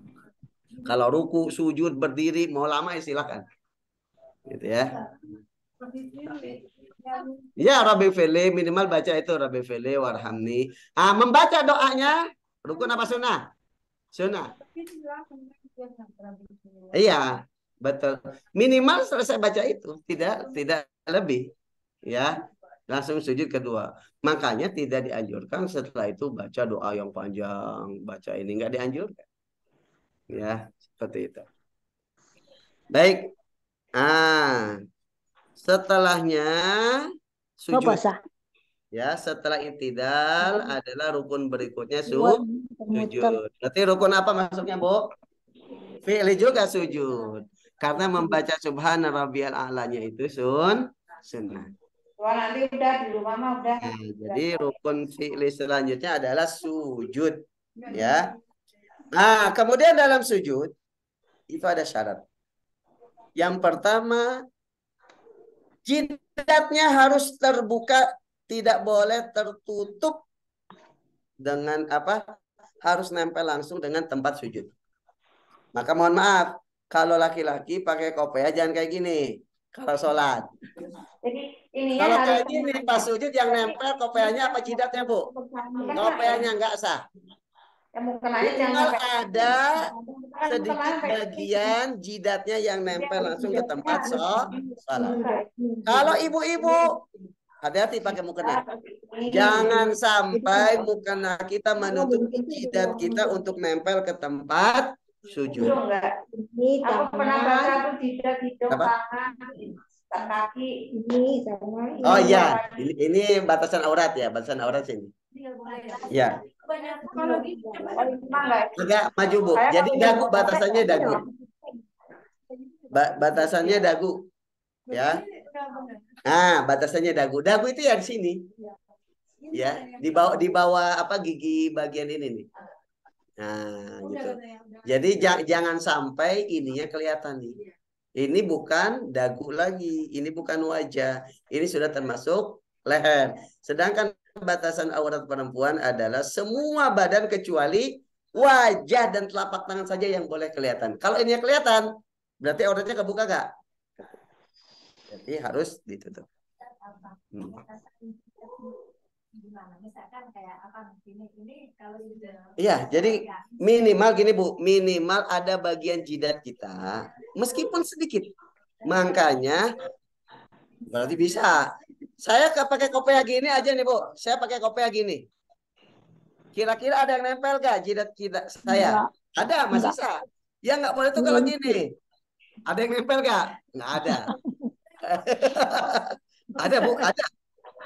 Kalau ruku, sujud, berdiri mau lama ya silakan. Gitu ya. Ya, Rabbi Fili minimal baca itu Rabbi Fili warhamni. Membaca doanya rukun apa sunnah? Sunnah. Iya, betul. Minimal selesai baca itu, tidak lebih. Ya, langsung sujud kedua. Makanya tidak dianjurkan setelah itu baca doa yang panjang, baca ini nggak dianjurkan. Ya, seperti itu. Baik. Setelahnya sujud. Ya, setelah i'tidal adalah rukun berikutnya sujud. Berarti rukun apa masuknya, Bu? Fi'li juga sujud. Karena membaca subhana rabbiyal a'lanya itu sunnah. Nanti udah di rumah mah udah. Jadi rukun fi'li selanjutnya adalah sujud. Ya. Kemudian dalam sujud itu ada syarat. Yang pertama, jidatnya harus terbuka, tidak boleh tertutup dengan harus nempel langsung dengan tempat sujud. Maka mohon maaf, kalau laki-laki pakai kopiah jangan kayak gini. Kalau sholat. Kalau kayak gini pas sujud yang nempel kopiahnya apa jidatnya, Bu? Kopiahnya nggak sah. Minimal ada sedikit bagian jidatnya yang nempel langsung ke tempat sholat. Kalau ibu-ibu, hati-hati pakai mukena. Jangan sampai mukena kita menutupi jidat kita untuk nempel ke tempat sujud. Aku pernah baca tuh jidat hidung tangan kaki ini sama. Oh iya, ini batasan aurat ya, batasan aurat sini. Ya. Agak maju, Bu. Jadi dagu batasannya dagu. Batasannya dagu. Ya. Batasannya dagu. Dagu itu ya di sini. Ya, di bawah gigi bagian ini nih. Nah, gitu. Jadi jangan sampai ininya kelihatan nih. Ini bukan dagu lagi, ini bukan wajah. Ini sudah termasuk leher. Sedangkan batasan aurat perempuan adalah semua badan kecuali wajah dan telapak tangan saja yang boleh kelihatan. Kalau ini yang kelihatan, berarti auratnya kebuka nggak? Jadi harus ditutup. Iya, jadi minimal gini Bu, minimal ada bagian jidat kita, meskipun sedikit. Makanya berarti bisa. Saya pakai kopiah gini aja nih Bu, saya pakai kopiah gini. Kira-kira ada yang nempel gak jidat saya? Ada, masih sisa. Yang nggak boleh tuh kalau gini. Ada yang nempel gak? Nggak ada. Ada Bu,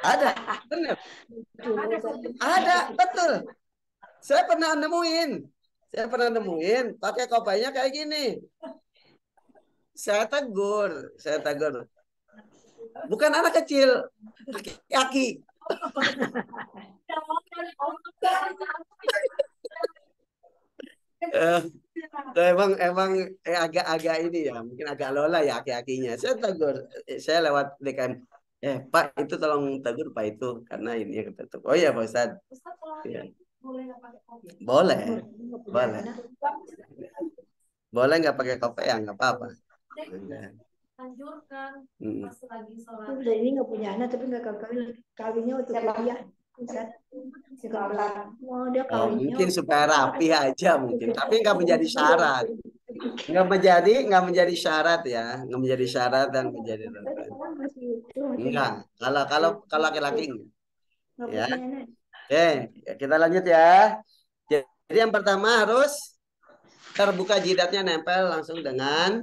ada, benar. Ada, betul. Saya pernah nemuin pakai kopainya kayak gini. Saya tegur. Bukan anak kecil, laki-laki. Emang agak-agak ini ya, mungkin agak lola ya aki-akinya. Saya tegur, saya lewat DKM. Pak itu tolong tegur Pak itu karena ini yang ketutup. Oh iya Pak Ustad. Ya. Boleh. Boleh nggak pakai kopi ya nggak apa-apa. Anjurkan pas lagi sholat. Udah ini nggak punya anak tapi nggak kawinnya waktu kuliah. Mungkin supaya rapi aja mungkin, tapi nggak menjadi syarat. Nggak menjadi syarat ya, nggak menjadi syarat dan menjadi enggak. Kalau laki-laki ya. Oke, kita lanjut ya. Jadi yang pertama harus terbuka jidatnya nempel langsung dengan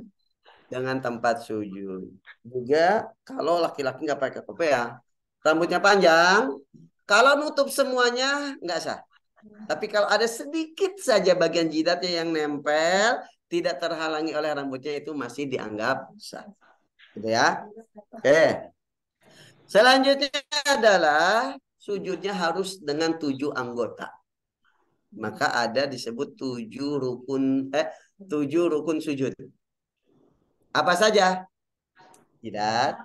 tempat sujud. Juga kalau laki-laki nggak pakai kopiah, rambutnya panjang, kalau nutup semuanya nggak sah. Tapi kalau ada sedikit saja bagian jidatnya yang nempel, tidak terhalangi oleh rambutnya, itu masih dianggap sah. Gitu ya. Oke. Selanjutnya adalah sujudnya harus dengan 7 anggota. Maka ada disebut 7 rukun sujud. Apa saja? Jidat,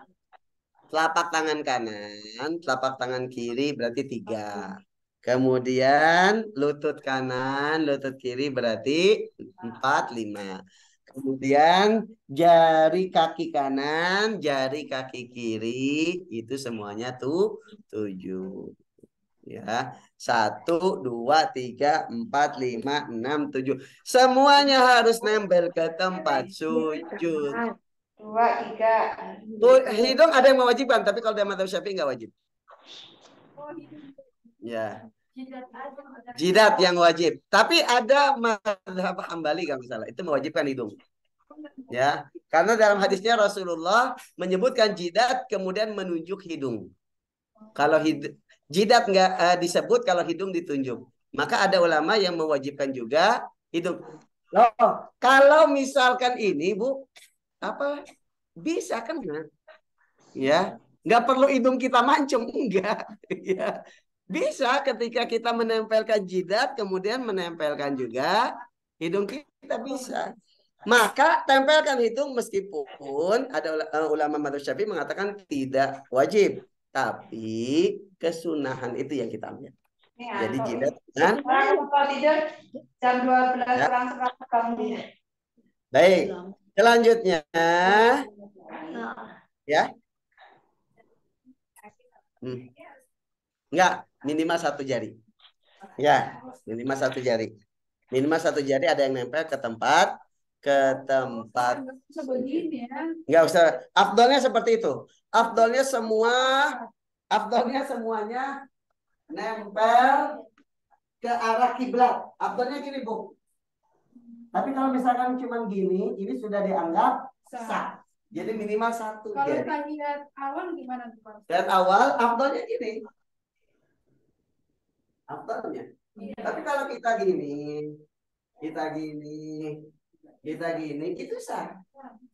telapak tangan kanan, telapak tangan kiri berarti 3. Kemudian lutut kanan, lutut kiri berarti 4, 5. Kemudian jari kaki kanan, jari kaki kiri itu semuanya 7. Ya, 1, 2, 3, 4, 5, 6, 7. Semuanya harus nempel ke tempat sujud. 2, 3. Hidung ada yang mewajibkan, tapi kalau dia madzhab Syafi'i nggak wajib. Ya. Jidat yang wajib. Tapi ada madzhab Hambali kalau salah, itu mewajibkan hidung. Ya, karena dalam hadisnya Rasulullah menyebutkan jidat kemudian menunjuk hidung. Kalau jidat nggak disebut, kalau hidung ditunjuk. Maka ada ulama yang mewajibkan juga hidung. Loh, kalau misalkan ini Bu, apa bisa kan? Ya, nggak perlu hidung kita mancung, enggak. Ya, bisa ketika kita menempelkan jidat, kemudian menempelkan juga hidung kita bisa. Maka tempelkan hidung meskipun ada ulama madzhab Syafi'i mengatakan tidak wajib, tapi kesunahan itu yang kita ambil. Jadi jidat kan? Tidur jam 12 kurang seperempat kamu. Baik, selanjutnya ya. Enggak, minimal 1 jari. Ya, minimal 1 jari. Minimal 1 jari ada yang nempel ke tempat. Enggak usah. Afdolnya seperti itu. Afdolnya semuanya nempel ke arah kiblat. Afdolnya gini Bu. Tapi kalau misalkan cuma gini, ini sudah dianggap sah. Jadi minimal 1 jari. Kalau tahiyat awal gimana Pak? Tahiyat awal afdolnya gini. Afdolnya. Tapi kalau kita gini, itu sah.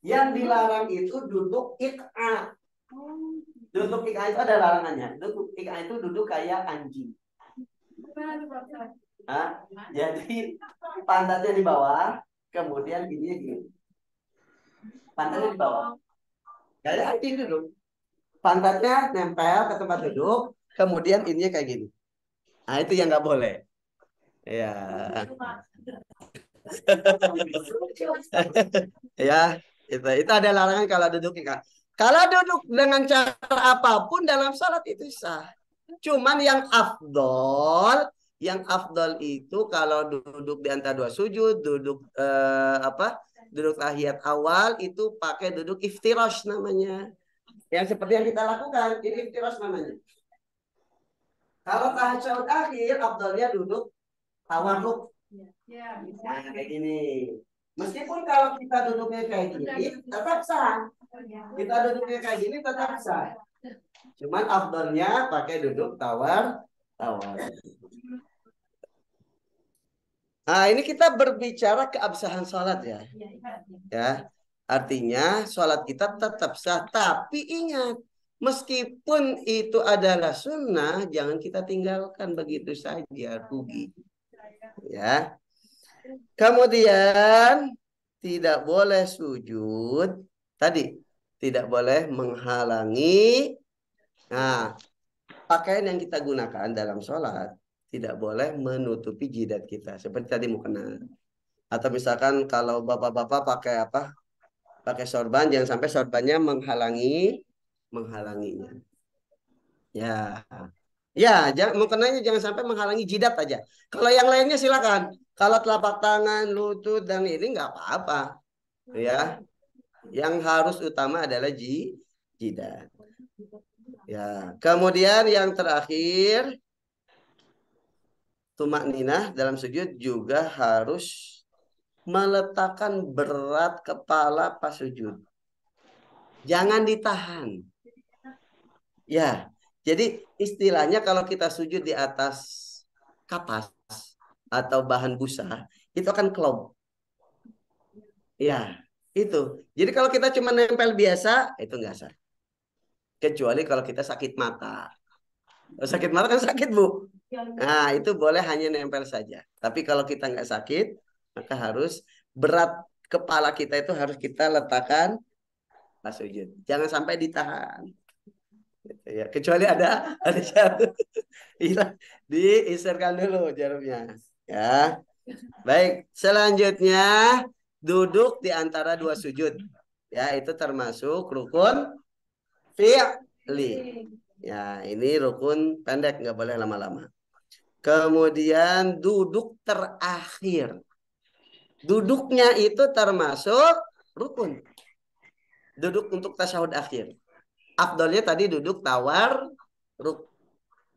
Yang dilarang itu duduk iqa. Duduk iqa itu ada larangannya. Duduk iqa itu duduk kayak anjing. Jadi pantatnya di bawah, kemudian gini. Pantatnya di bawah. Kayak anjing duduk. Pantatnya nempel ke tempat duduk, kemudian ininya kayak gini. Nah, itu yang nggak boleh. Ya. Ya, itu ada larangan kalau duduk. Kalau duduk dengan cara apapun dalam salat itu sah. Cuman yang afdol itu kalau duduk di antara dua sujud, duduk duduk tahiyat awal itu pakai duduk iftirash namanya. Yang seperti yang kita lakukan, ini iftirash namanya. Kalau tahiyat akhir, afdolnya duduk tawarruk. Ya, bisa. Nah, kayak gini. Meskipun kalau kita duduknya kayak gini, tetap sah. Kita duduknya kayak gini, tetap sah. Cuman afdolnya pakai duduk tawar. Nah, ini kita berbicara keabsahan sholat ya. Ya, artinya sholat kita tetap sah. Tapi ingat, meskipun itu adalah sunnah, jangan kita tinggalkan begitu saja, rugi. Ya. Kemudian tidak boleh sujud. Tadi tidak boleh menghalangi. Nah, pakaian yang kita gunakan dalam sholat tidak boleh menutupi jidat kita. Seperti tadi mukena. Atau misalkan kalau bapak-bapak pakai apa? Pakai sorban, jangan sampai sorbannya menghalanginya. Ya. Ya, mukenanya jangan sampai menghalangi jidat aja. Kalau yang lainnya silakan. Kalau telapak tangan, lutut dan ini nggak apa-apa. Ya. Yang harus utama adalah jidat. Ya, kemudian yang terakhir tumak ninah dalam sujud juga harus meletakkan berat kepala pas sujud. Jangan ditahan. Ya, jadi istilahnya kalau kita sujud di atas kapas atau bahan busa, itu akan klop. Ya, itu. Jadi kalau kita cuma nempel biasa, itu nggak sah. Kecuali kalau kita sakit mata. Kalau sakit mata kan sakit, Bu. Nah, itu boleh hanya nempel saja. Tapi kalau kita nggak sakit, maka harus berat kepala kita itu harus kita letakkan pas sujud. Jangan sampai ditahan. Ya, kecuali ada satu diiserkan dulu jarumnya. Ya. Baik, selanjutnya duduk di antara dua sujud. Ya, itu termasuk rukun fi'li. Ya, ini rukun pendek, nggak boleh lama-lama. Kemudian duduk terakhir. Duduknya itu termasuk rukun. Duduk untuk tasyahud akhir. Afdolnya tadi duduk tawar ruk.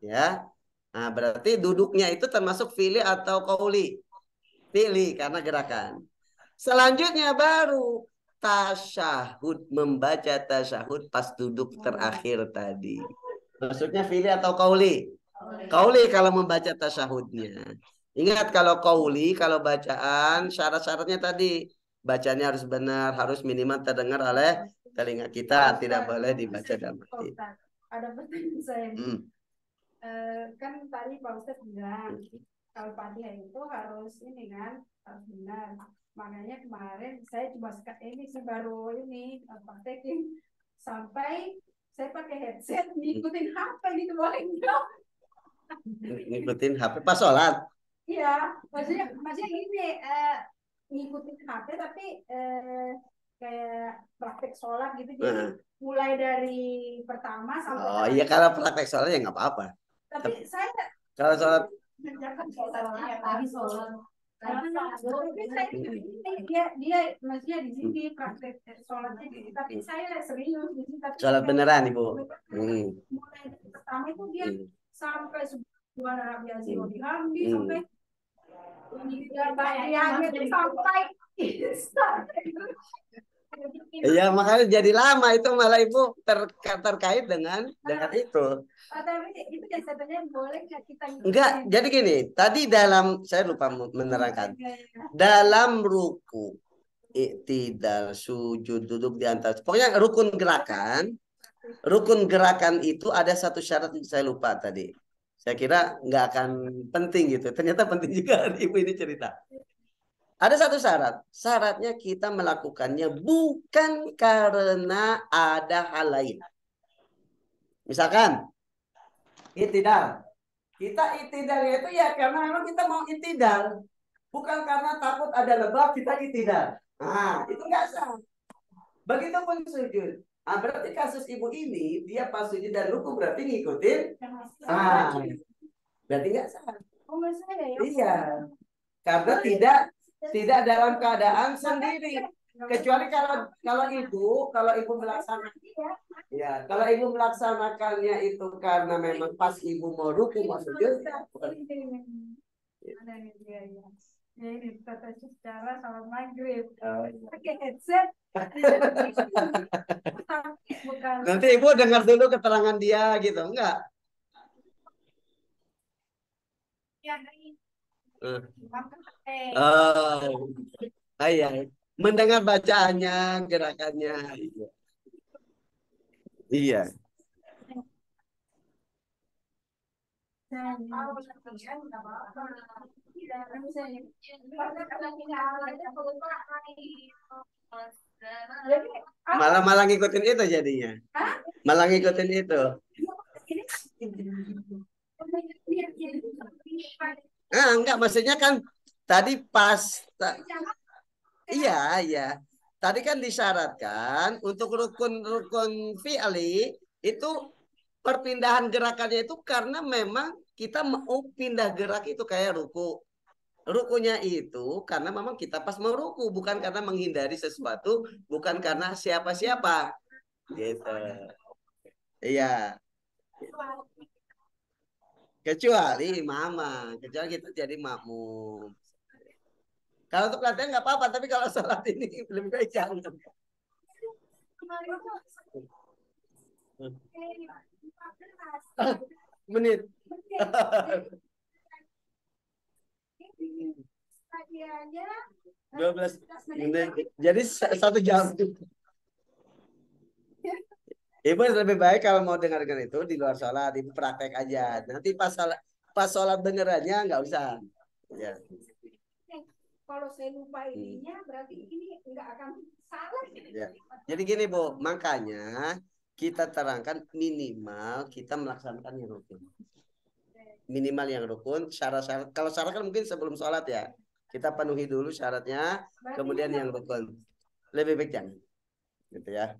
Ya. Nah, berarti duduknya itu termasuk fi'li atau qauli. Fi'li karena gerakan. Selanjutnya baru tasyahud, membaca tasyahud pas duduk terakhir tadi. Maksudnya fi'li atau qauli? Qauli kalau membaca tasyahudnya. Ingat kalau qauli, kalau bacaan syarat-syaratnya tadi. Bacanya harus benar, harus minimal terdengar oleh telinga kita, tidak boleh dibaca dalam hati. Ada pertanyaan saya. Kan tadi Pak Ustadz bilang kalau Fatihah itu harus ini kan, harus benar. Makanya kemarin saya cuma ini sih baru ini praktekin sampai saya pakai headset ngikutin HP gitu, boleh enggak? Ngikutin HP pas sholat? Iya, maksudnya gini, ngikutin HP tapi kayak praktek sholat gitu, jadi mulai dari pertama sampai oh iya, kalau praktek sholat ya nggak apa-apa. Tapi saya kalau sholat mengerjakan sholat lagi sholat. Dia maksudnya di sini praktek sholatnya, tapi saya serius di sini. Sholat beneran, Ibu. Mulai dari pertama itu dia sampai subhanallah biasa dihamdi sampai iya, makanya jadi lama itu malah Ibu terkait dengan itu. Tapi itu yang boleh kita enggak, jadi gini, tadi saya lupa menerangkan. Dalam ruku, iktidal, sujud, duduk di antara, pokoknya rukun gerakan itu ada satu syarat yang saya lupa tadi. Saya kira nggak akan penting gitu. Ternyata penting juga, Ibu ini cerita. Ada satu syarat. Syaratnya kita melakukannya bukan karena ada hal lain. Misalkan itidal. Kita itidalnya itu ya karena memang kita mau itidal. Bukan karena takut ada lebah kita itidal. Nah, itu nggak sah. Begitupun sujud. Ah, berarti kasus ibu ini dia pas sujud dan ruku berarti ngikutin. Ah, berarti nggak sah. Oh, nggak sah ya? Iya, karena tidak dalam keadaan sendiri. Kecuali kalau ibu melaksanakan, ya kalau ibu melaksanakannya itu karena memang pas ibu mau ruku mau sujud. Ada ya. Ya ini tata secara salat maghrib. Oh, iya. Pakai headset. Bukan. Nanti ibu dengar dulu keterangan dia gitu, enggak? Ya, Oh, iya. Mendengar bacaannya, gerakannya. Iya. Malah ngikutin itu jadinya. Malah ngikutin itu. Enggak, maksudnya kan tadi pas. Iya. Tadi kan disyaratkan untuk rukun fi'li itu perpindahan gerakannya itu karena memang kita mau pindah gerak itu kayak ruku. Rukunya itu karena memang kita pas mau ruku, bukan karena menghindari sesuatu, bukan karena siapa-siapa. Gitu. Iya. Kecuali kita jadi makmum. Kalau untuk latihan nggak apa-apa, tapi kalau sholat ini lebih baik jangan. Menit. 12 menit. Jadi 1 jam. Ibu lebih baik kalau mau dengarkan itu di luar sholat, ibu praktek aja. Nanti pas sholat dengerannya nggak usah. Ya. Kalau saya lupa ininya, berarti ini nggak akan salah. Ya. Jadi gini Bu, makanya kita terangkan minimal kita melaksanakan yang rukun. Minimal yang rukun, syarat-syarat. Kalau syarat kan mungkin sebelum sholat ya. Kita penuhi dulu syaratnya, kemudian yang rukun. Lebih baik jangan. Gitu ya.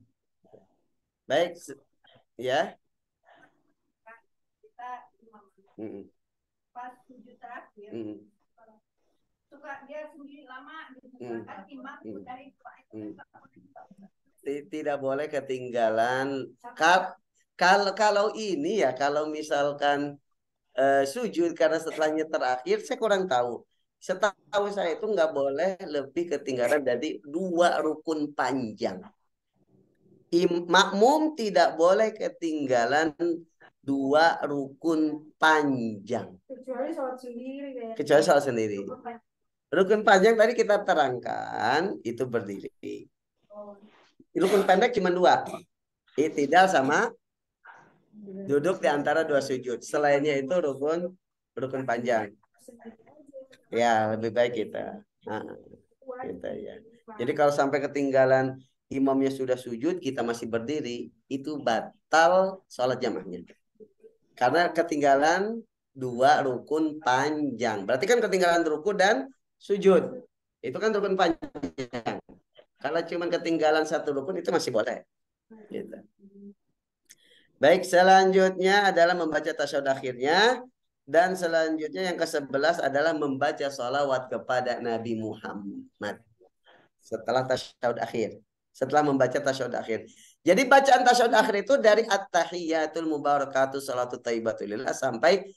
Baik, ya. Kita pas sujud terakhir, suka dia sendiri lama kan imam dari tidak boleh ketinggalan. Kalau ini ya, kalau misalkan sujud karena setelahnya terakhir, saya kurang tahu. Setahu saya itu nggak boleh lebih ketinggalan dari 2 rukun panjang. Makmum tidak boleh ketinggalan 2 rukun panjang. Kecuali sholat sendiri. Kecuali sholat sendiri. Rukun panjang tadi kita terangkan itu berdiri. Rukun pendek cuma 2. I'tidal sama duduk di antara 2 sujud. Selainnya itu rukun panjang. Ya, lebih baik kita. Kita ya. Jadi kalau sampai ketinggalan imamnya sudah sujud, kita masih berdiri, itu batal sholat jamaahnya. Karena ketinggalan 2 rukun panjang. Berarti kan ketinggalan rukun dan sujud. Itu kan rukun panjang. Kalau cuma ketinggalan 1 rukun itu masih boleh. Gitu. Baik, selanjutnya adalah membaca tasyahud akhirnya. Dan selanjutnya yang ke-11 adalah membaca sholawat kepada Nabi Muhammad. Setelah tasyahud akhir. Setelah membaca tasyahud akhir. Jadi bacaan tasyahud akhir itu dari at-tahiyyatul mubarakatuh salatu thayyibatulillah sampai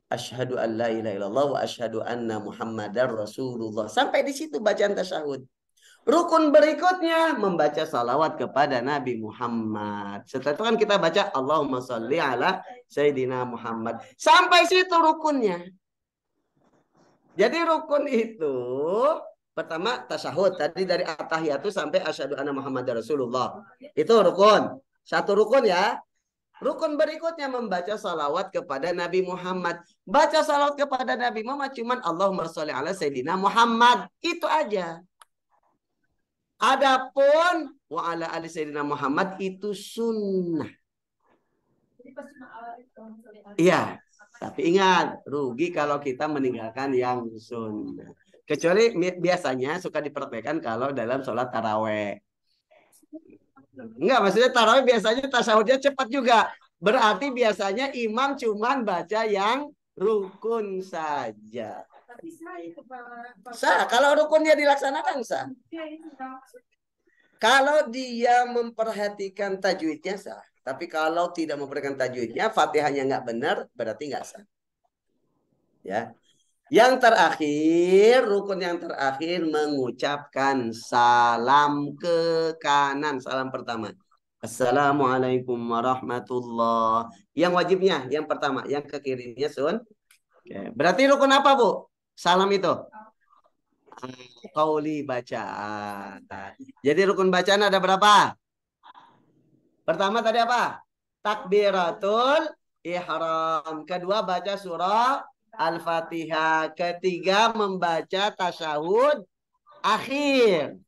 asyhadu an la ilaha illallah wa asyhadu anna muhammadar rasulullah. Sampai di situ bacaan tasyahud. Rukun berikutnya membaca salawat kepada Nabi Muhammad. Setelah itu kan kita baca Allahumma sholli ala Sayyidina Muhammad. Sampai situ rukunnya. Jadi rukun itu pertama tasyahud. Tadi dari at-tahiyatu sampai asyhadu anna Muhammadar Rasulullah. Itu rukun. 1 rukun ya. Rukun berikutnya membaca salawat kepada Nabi Muhammad. Baca salawat kepada Nabi Muhammad cuman Allahumma sholli ala Sayyidina Muhammad. Itu aja. Adapun wa ala ali Sayyidina Muhammad itu sunnah. Iya, tapi ingat, rugi kalau kita meninggalkan yang sunnah. Kecuali biasanya suka dipraktekkan kalau dalam sholat taraweh. Enggak, maksudnya tarawih biasanya tasawufnya cepat juga. Berarti biasanya imam cuman baca yang rukun saja. Sah, kalau rukunnya dilaksanakan sah. Kalau dia memperhatikan tajwidnya sah. Tapi kalau tidak memperhatikan tajwidnya, Fatihahnya nggak benar, berarti nggak sah. Ya. Yang terakhir, rukun yang terakhir mengucapkan salam ke kanan. Salam pertama. Assalamualaikum warahmatullah. Yang wajibnya, yang pertama. Yang ke kirinya sun. Oke. Berarti rukun apa, Bu? Salam itu? Qauli bacaan. Jadi rukun bacaan ada berapa? Pertama tadi apa? Takbiratul ihram. Kedua baca surah Al-Fatihah. Ketiga membaca tasyahud akhir.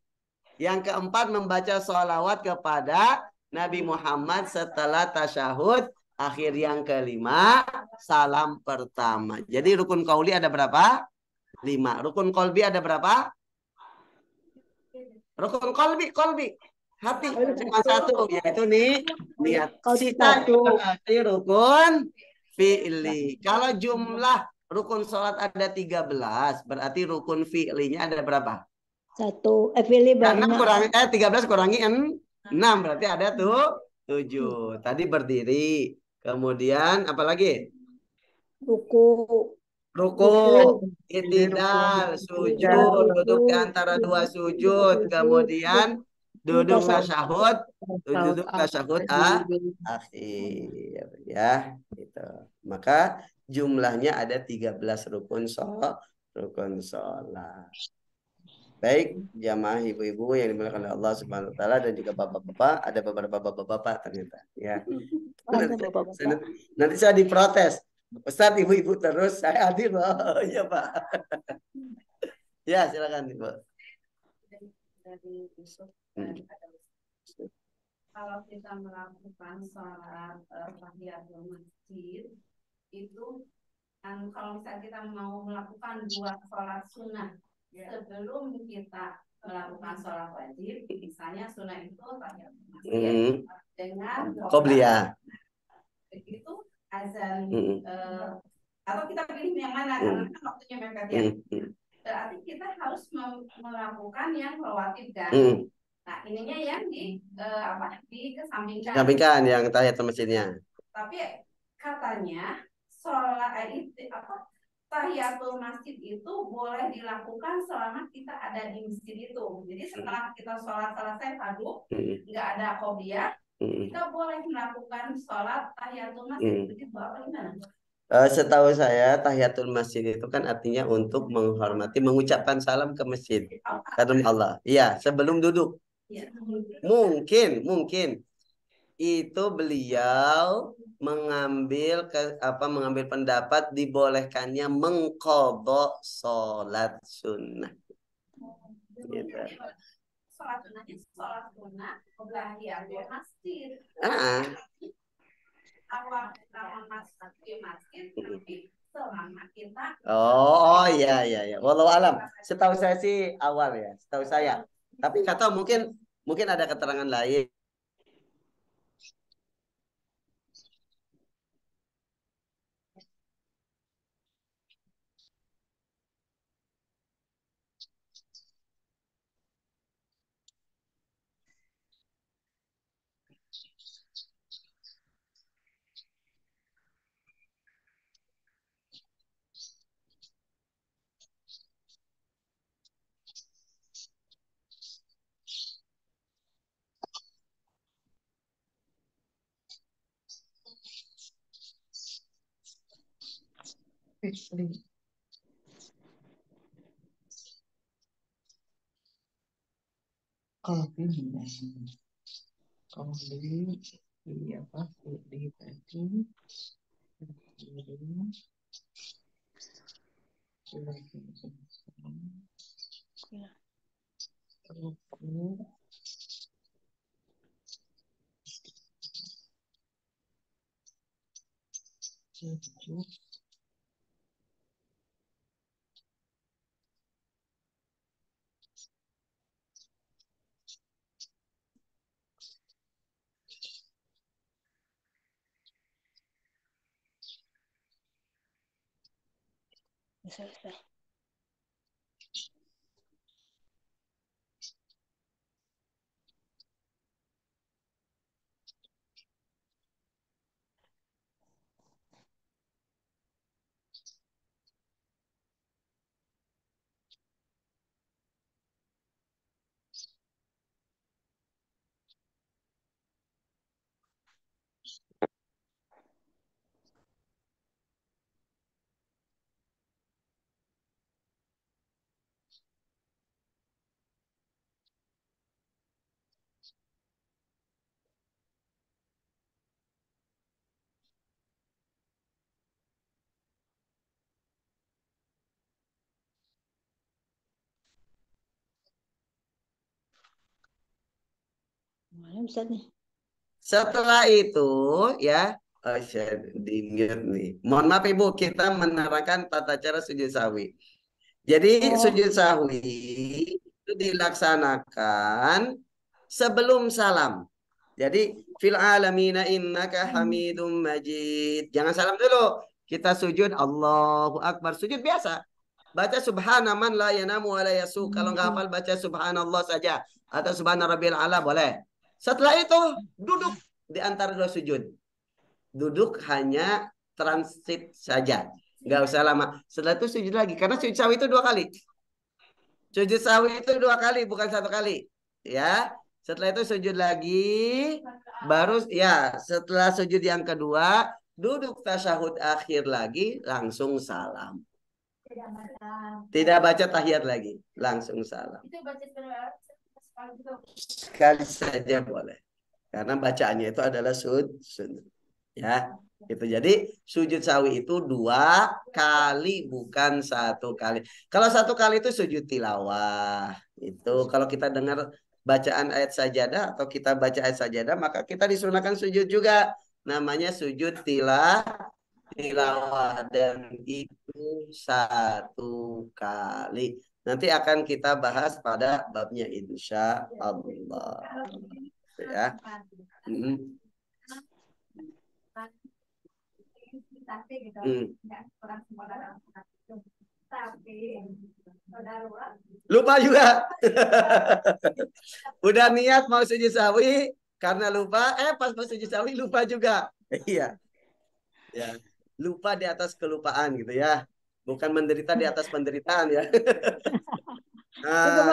Yang keempat membaca sholawat kepada Nabi Muhammad setelah tasyahud akhir. Yang kelima salam pertama. Jadi rukun qauli ada berapa? 5. Rukun qalbi ada berapa? Rukun kolbi. Hati cuma satu, yaitu nih niat. Sisa berarti rukun fi'li. Kalau jumlah rukun sholat ada 13, berarti rukun fi'linya ada berapa? 1. Fi'li Karena banyak. 13 kurangi 6, berarti ada tuh 7. Tadi berdiri. Kemudian apa lagi? Ruku. Ruku, itidal, sujud, duduk di antara dua sujud, kemudian duduk tasyahud, akhir, ya, gitu. Maka jumlahnya ada 13 rukun sholat. Baik, jamaah ibu-ibu yang dimuliakan oleh Allah Subhanahu wa taala dan juga bapak-bapak, ada beberapa bapak-bapak ternyata, ya. Nanti saya diprotes. Ustaz, ibu-ibu terus, saya hadir loh. Iya, Pak. Ya, silakan, Ibu. Kalau kita melakukan sholat tahiyatul masjid itu kalau misalnya kita mau melakukan 2 sholat sunnah sebelum kita melakukan sholat wajib, misalnya sunnah itu tahiyatul masjid dengan qobliyah. Begitu azan atau kita pilih yang mana karena kan waktunya mepet ya. Berarti kita harus melakukan yang rawatib kan. Nah, ininya yang dikesampingkan. Sampingkan yang tahiyatul masjidnya. Tapi katanya sholat tahiyatul masjid itu boleh dilakukan selama kita ada di masjid itu. Jadi setelah kita sholat selesai tadu, nggak ada qobliyah, kita boleh melakukan sholat tahiyatul masjid. Begitu apa gimana? Setahu saya tahiyatul masjid itu kan artinya untuk menghormati, mengucapkan salam ke masjid karena Allah. Iya, sebelum duduk. Mungkin itu beliau mengambil pendapat dibolehkannya mengqadha sholat sunnah. Gitu. Sholat sunnah tahiyatul masjid. Awal pertama masuk masjid tapi selama kita iya. Walau alam. Setahu saya sih awal ya, setahu saya. Tapi nggak tahu mungkin ada keterangan lain. Iya, Pak. Di tadi. Sujud. Selesai. Mana Ustaz nih? Setelah itu ya, saya diingat nih. Mohon maaf Ibu, kita menerangkan tata cara sujud sahwi. Jadi Oh, sujud sahwi itu dilaksanakan sebelum salam. Jadi fil alamina innaka hamidum majid. Jangan salam dulu. Kita sujud Allahu Akbar. Sujud biasa. Baca subhana man la yanamu wa la yasu. Kalau nggak hafal baca subhanallah saja. Atau subhana rabbil ala boleh. Setelah itu duduk di antara dua sujud. Duduk hanya transit saja. Nggak usah lama. Setelah itu sujud lagi. Karena sujud sahwi itu 2 kali. Sujud sahwi itu 2 kali, bukan 1 kali. Ya. Setelah itu sujud lagi. Baru ya setelah sujud yang kedua. Duduk tasyahud akhir lagi. Langsung salam. Tidak baca tahiyat lagi. Langsung salam. Itu baca sekali gitu. Sekali saja boleh. Karena bacaannya itu adalah sunnah. Ya, itu jadi sujud sahwi itu 2 kali bukan 1 kali. Kalau 1 kali itu sujud tilawah. Itu kalau kita dengar bacaan ayat sajadah atau kita baca ayat sajadah maka kita disunahkan sujud juga. Namanya sujud tilawah dan itu 1 kali. Nanti akan kita bahas pada babnya insya Allah. Ya. Tapi gitu, ya, orang semua dalam itu. Tapi lupa juga. Udah niat mau sujud sahwi karena lupa, pas mau sujud sahwi lupa juga. Iya. Ya. Lupa di atas kelupaan gitu ya. Bukan menderita di atas penderitaan ya. Nah,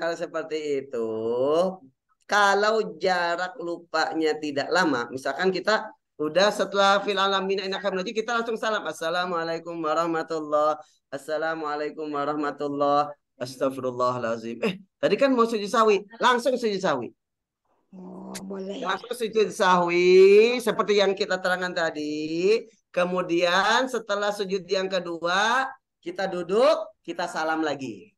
kalau seperti itu, kalau jarak lupanya tidak lama, misalkan kita udah setelah fil alamina innaka hamidum kita langsung salam. Assalamualaikum warahmatullah. Assalamualaikum warahmatullah. Astagfirullahalazim. Tadi kan mau sujud sahwi, langsung sujud sahwi. oh boleh. Langsung sujud sahwi seperti yang kita terangkan tadi. Kemudian setelah sujud yang kedua, kita duduk, kita salam lagi.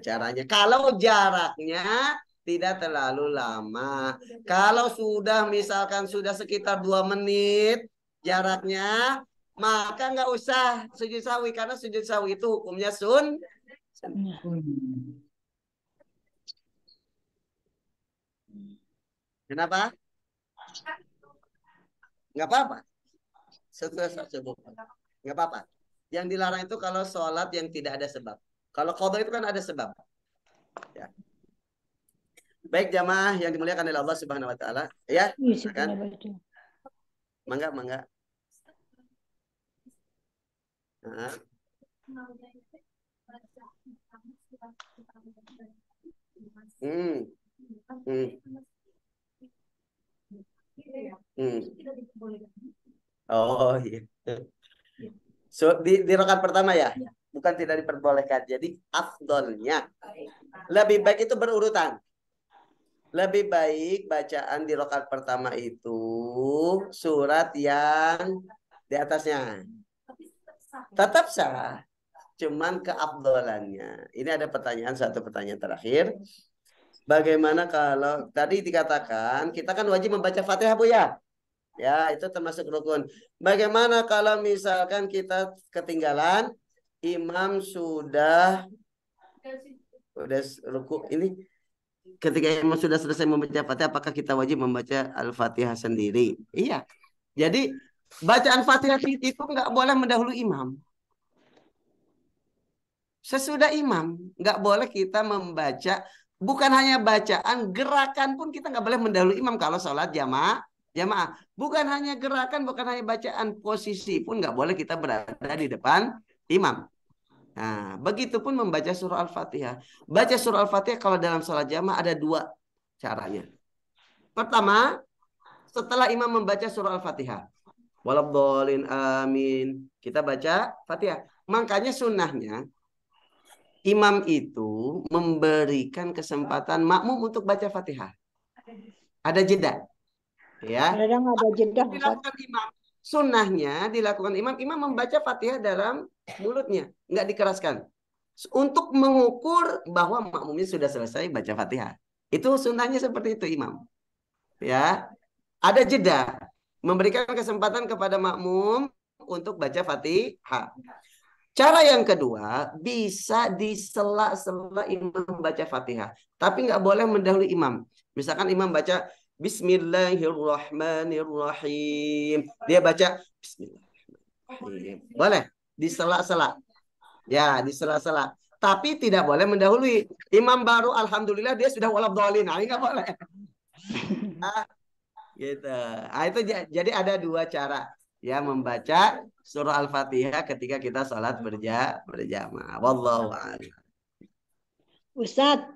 Caranya kalau jaraknya tidak terlalu lama. Kalau sudah misalkan sudah sekitar 2 menit jaraknya, maka nggak usah sujud sahwi karena sujud sahwi itu hukumnya Kenapa? Nggak apa-apa. Nggak apa-apa. Yang dilarang itu kalau sholat yang tidak ada sebab. Kalau qadha itu kan ada sebab. Ya. Baik jamaah yang dimuliakan oleh Allah Subhanahu wa taala, ya. Silakan. Mangga. Nah. Oh iya. So, di rakaat pertama ya, bukan tidak diperbolehkan. Jadi afdolnya lebih baik itu berurutan. Lebih baik bacaan di rakaat pertama itu surat yang di atasnya. Tetap sah. Cuman keafdolannya. Ini ada satu pertanyaan terakhir. Bagaimana kalau tadi dikatakan kita kan wajib membaca Fatihah Bu ya? Ya, itu termasuk rukun. Bagaimana kalau misalkan kita ketinggalan, imam sudah ruku ini, ketika imam sudah selesai membaca Fatihah, apakah kita wajib membaca Al-Fatihah sendiri? Iya. Jadi bacaan Fatihah itu nggak boleh mendahului imam. Sesudah imam, nggak boleh kita membaca, bukan hanya bacaan, gerakan pun kita nggak boleh mendahului imam kalau sholat jamaah. Bukan hanya gerakan, bukan hanya bacaan, posisi pun nggak boleh kita berada di depan imam. Nah, begitupun membaca surah Al-Fatihah. Baca surah Al-Fatihah kalau dalam sholat jamaah ada dua caranya. Pertama, setelah imam membaca surah Al-Fatihah, waladhdallin amin, kita baca Fatihah. Makanya sunnahnya imam itu memberikan kesempatan makmum untuk baca Fatihah. Ada jeda. Ya. Kadang ada jeda, Ustaz. Dilakukan imam. Sunnahnya dilakukan imam membaca Fatihah dalam mulutnya, nggak dikeraskan. Untuk mengukur bahwa makmumnya sudah selesai baca Fatihah. Itu sunnahnya seperti itu imam. Ya. Ada jeda. Memberikan kesempatan kepada makmum untuk baca Fatihah. Cara yang kedua, bisa di sela-sela imam baca Fatihah. Tapi nggak boleh mendahului imam. Misalkan imam baca Bismillahirrahmanirrahim. Dia baca Bismillahirrahmanirrahim. Boleh, di sela-sela. Ya, di sela-sela. Tapi tidak boleh mendahului. Imam baru, Alhamdulillah, dia sudah waladhdallin. Nah, ini nggak boleh. Gitu. Nah, itu jadi ada dua cara. Ya, membaca surah Al-Fatihah ketika kita sholat berjamaah. Wallahu a'lam. Ustaz,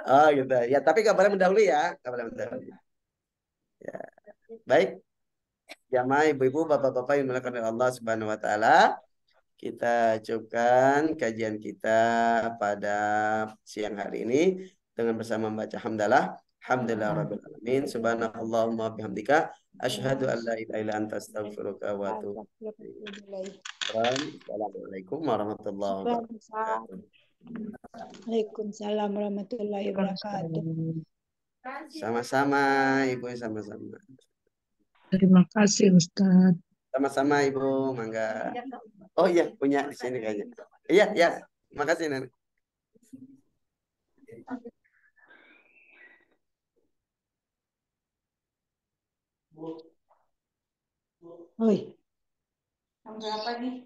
Oh gitu. Ya, tapi nggak boleh mendahului ya. Nggak boleh mendahului. Ya. Baik. Jamaah ibu-ibu, bapak-bapak yang dimuliakan oleh Allah Subhanahu wa taala. Kita cukupkan kajian kita pada siang hari ini dengan bersama membaca hamdalah. Alhamdulillah rabbil alamin. Subhanallahumma bihamdika asyhadu an la ilaha illa anta astaghfiruka wa atubu ilaik. Assalamualaikum warahmatullahi wabarakatuh. Waalaikumsalam warahmatullahi wabarakatuh. Sama-sama Ibu, sama-sama. Terima kasih Ustaz. Sama-sama Ibu, mangga. Oh iya, punya di sini kayaknya. Iya, ya. Makasih Nenek. Oi. Jam berapa nih?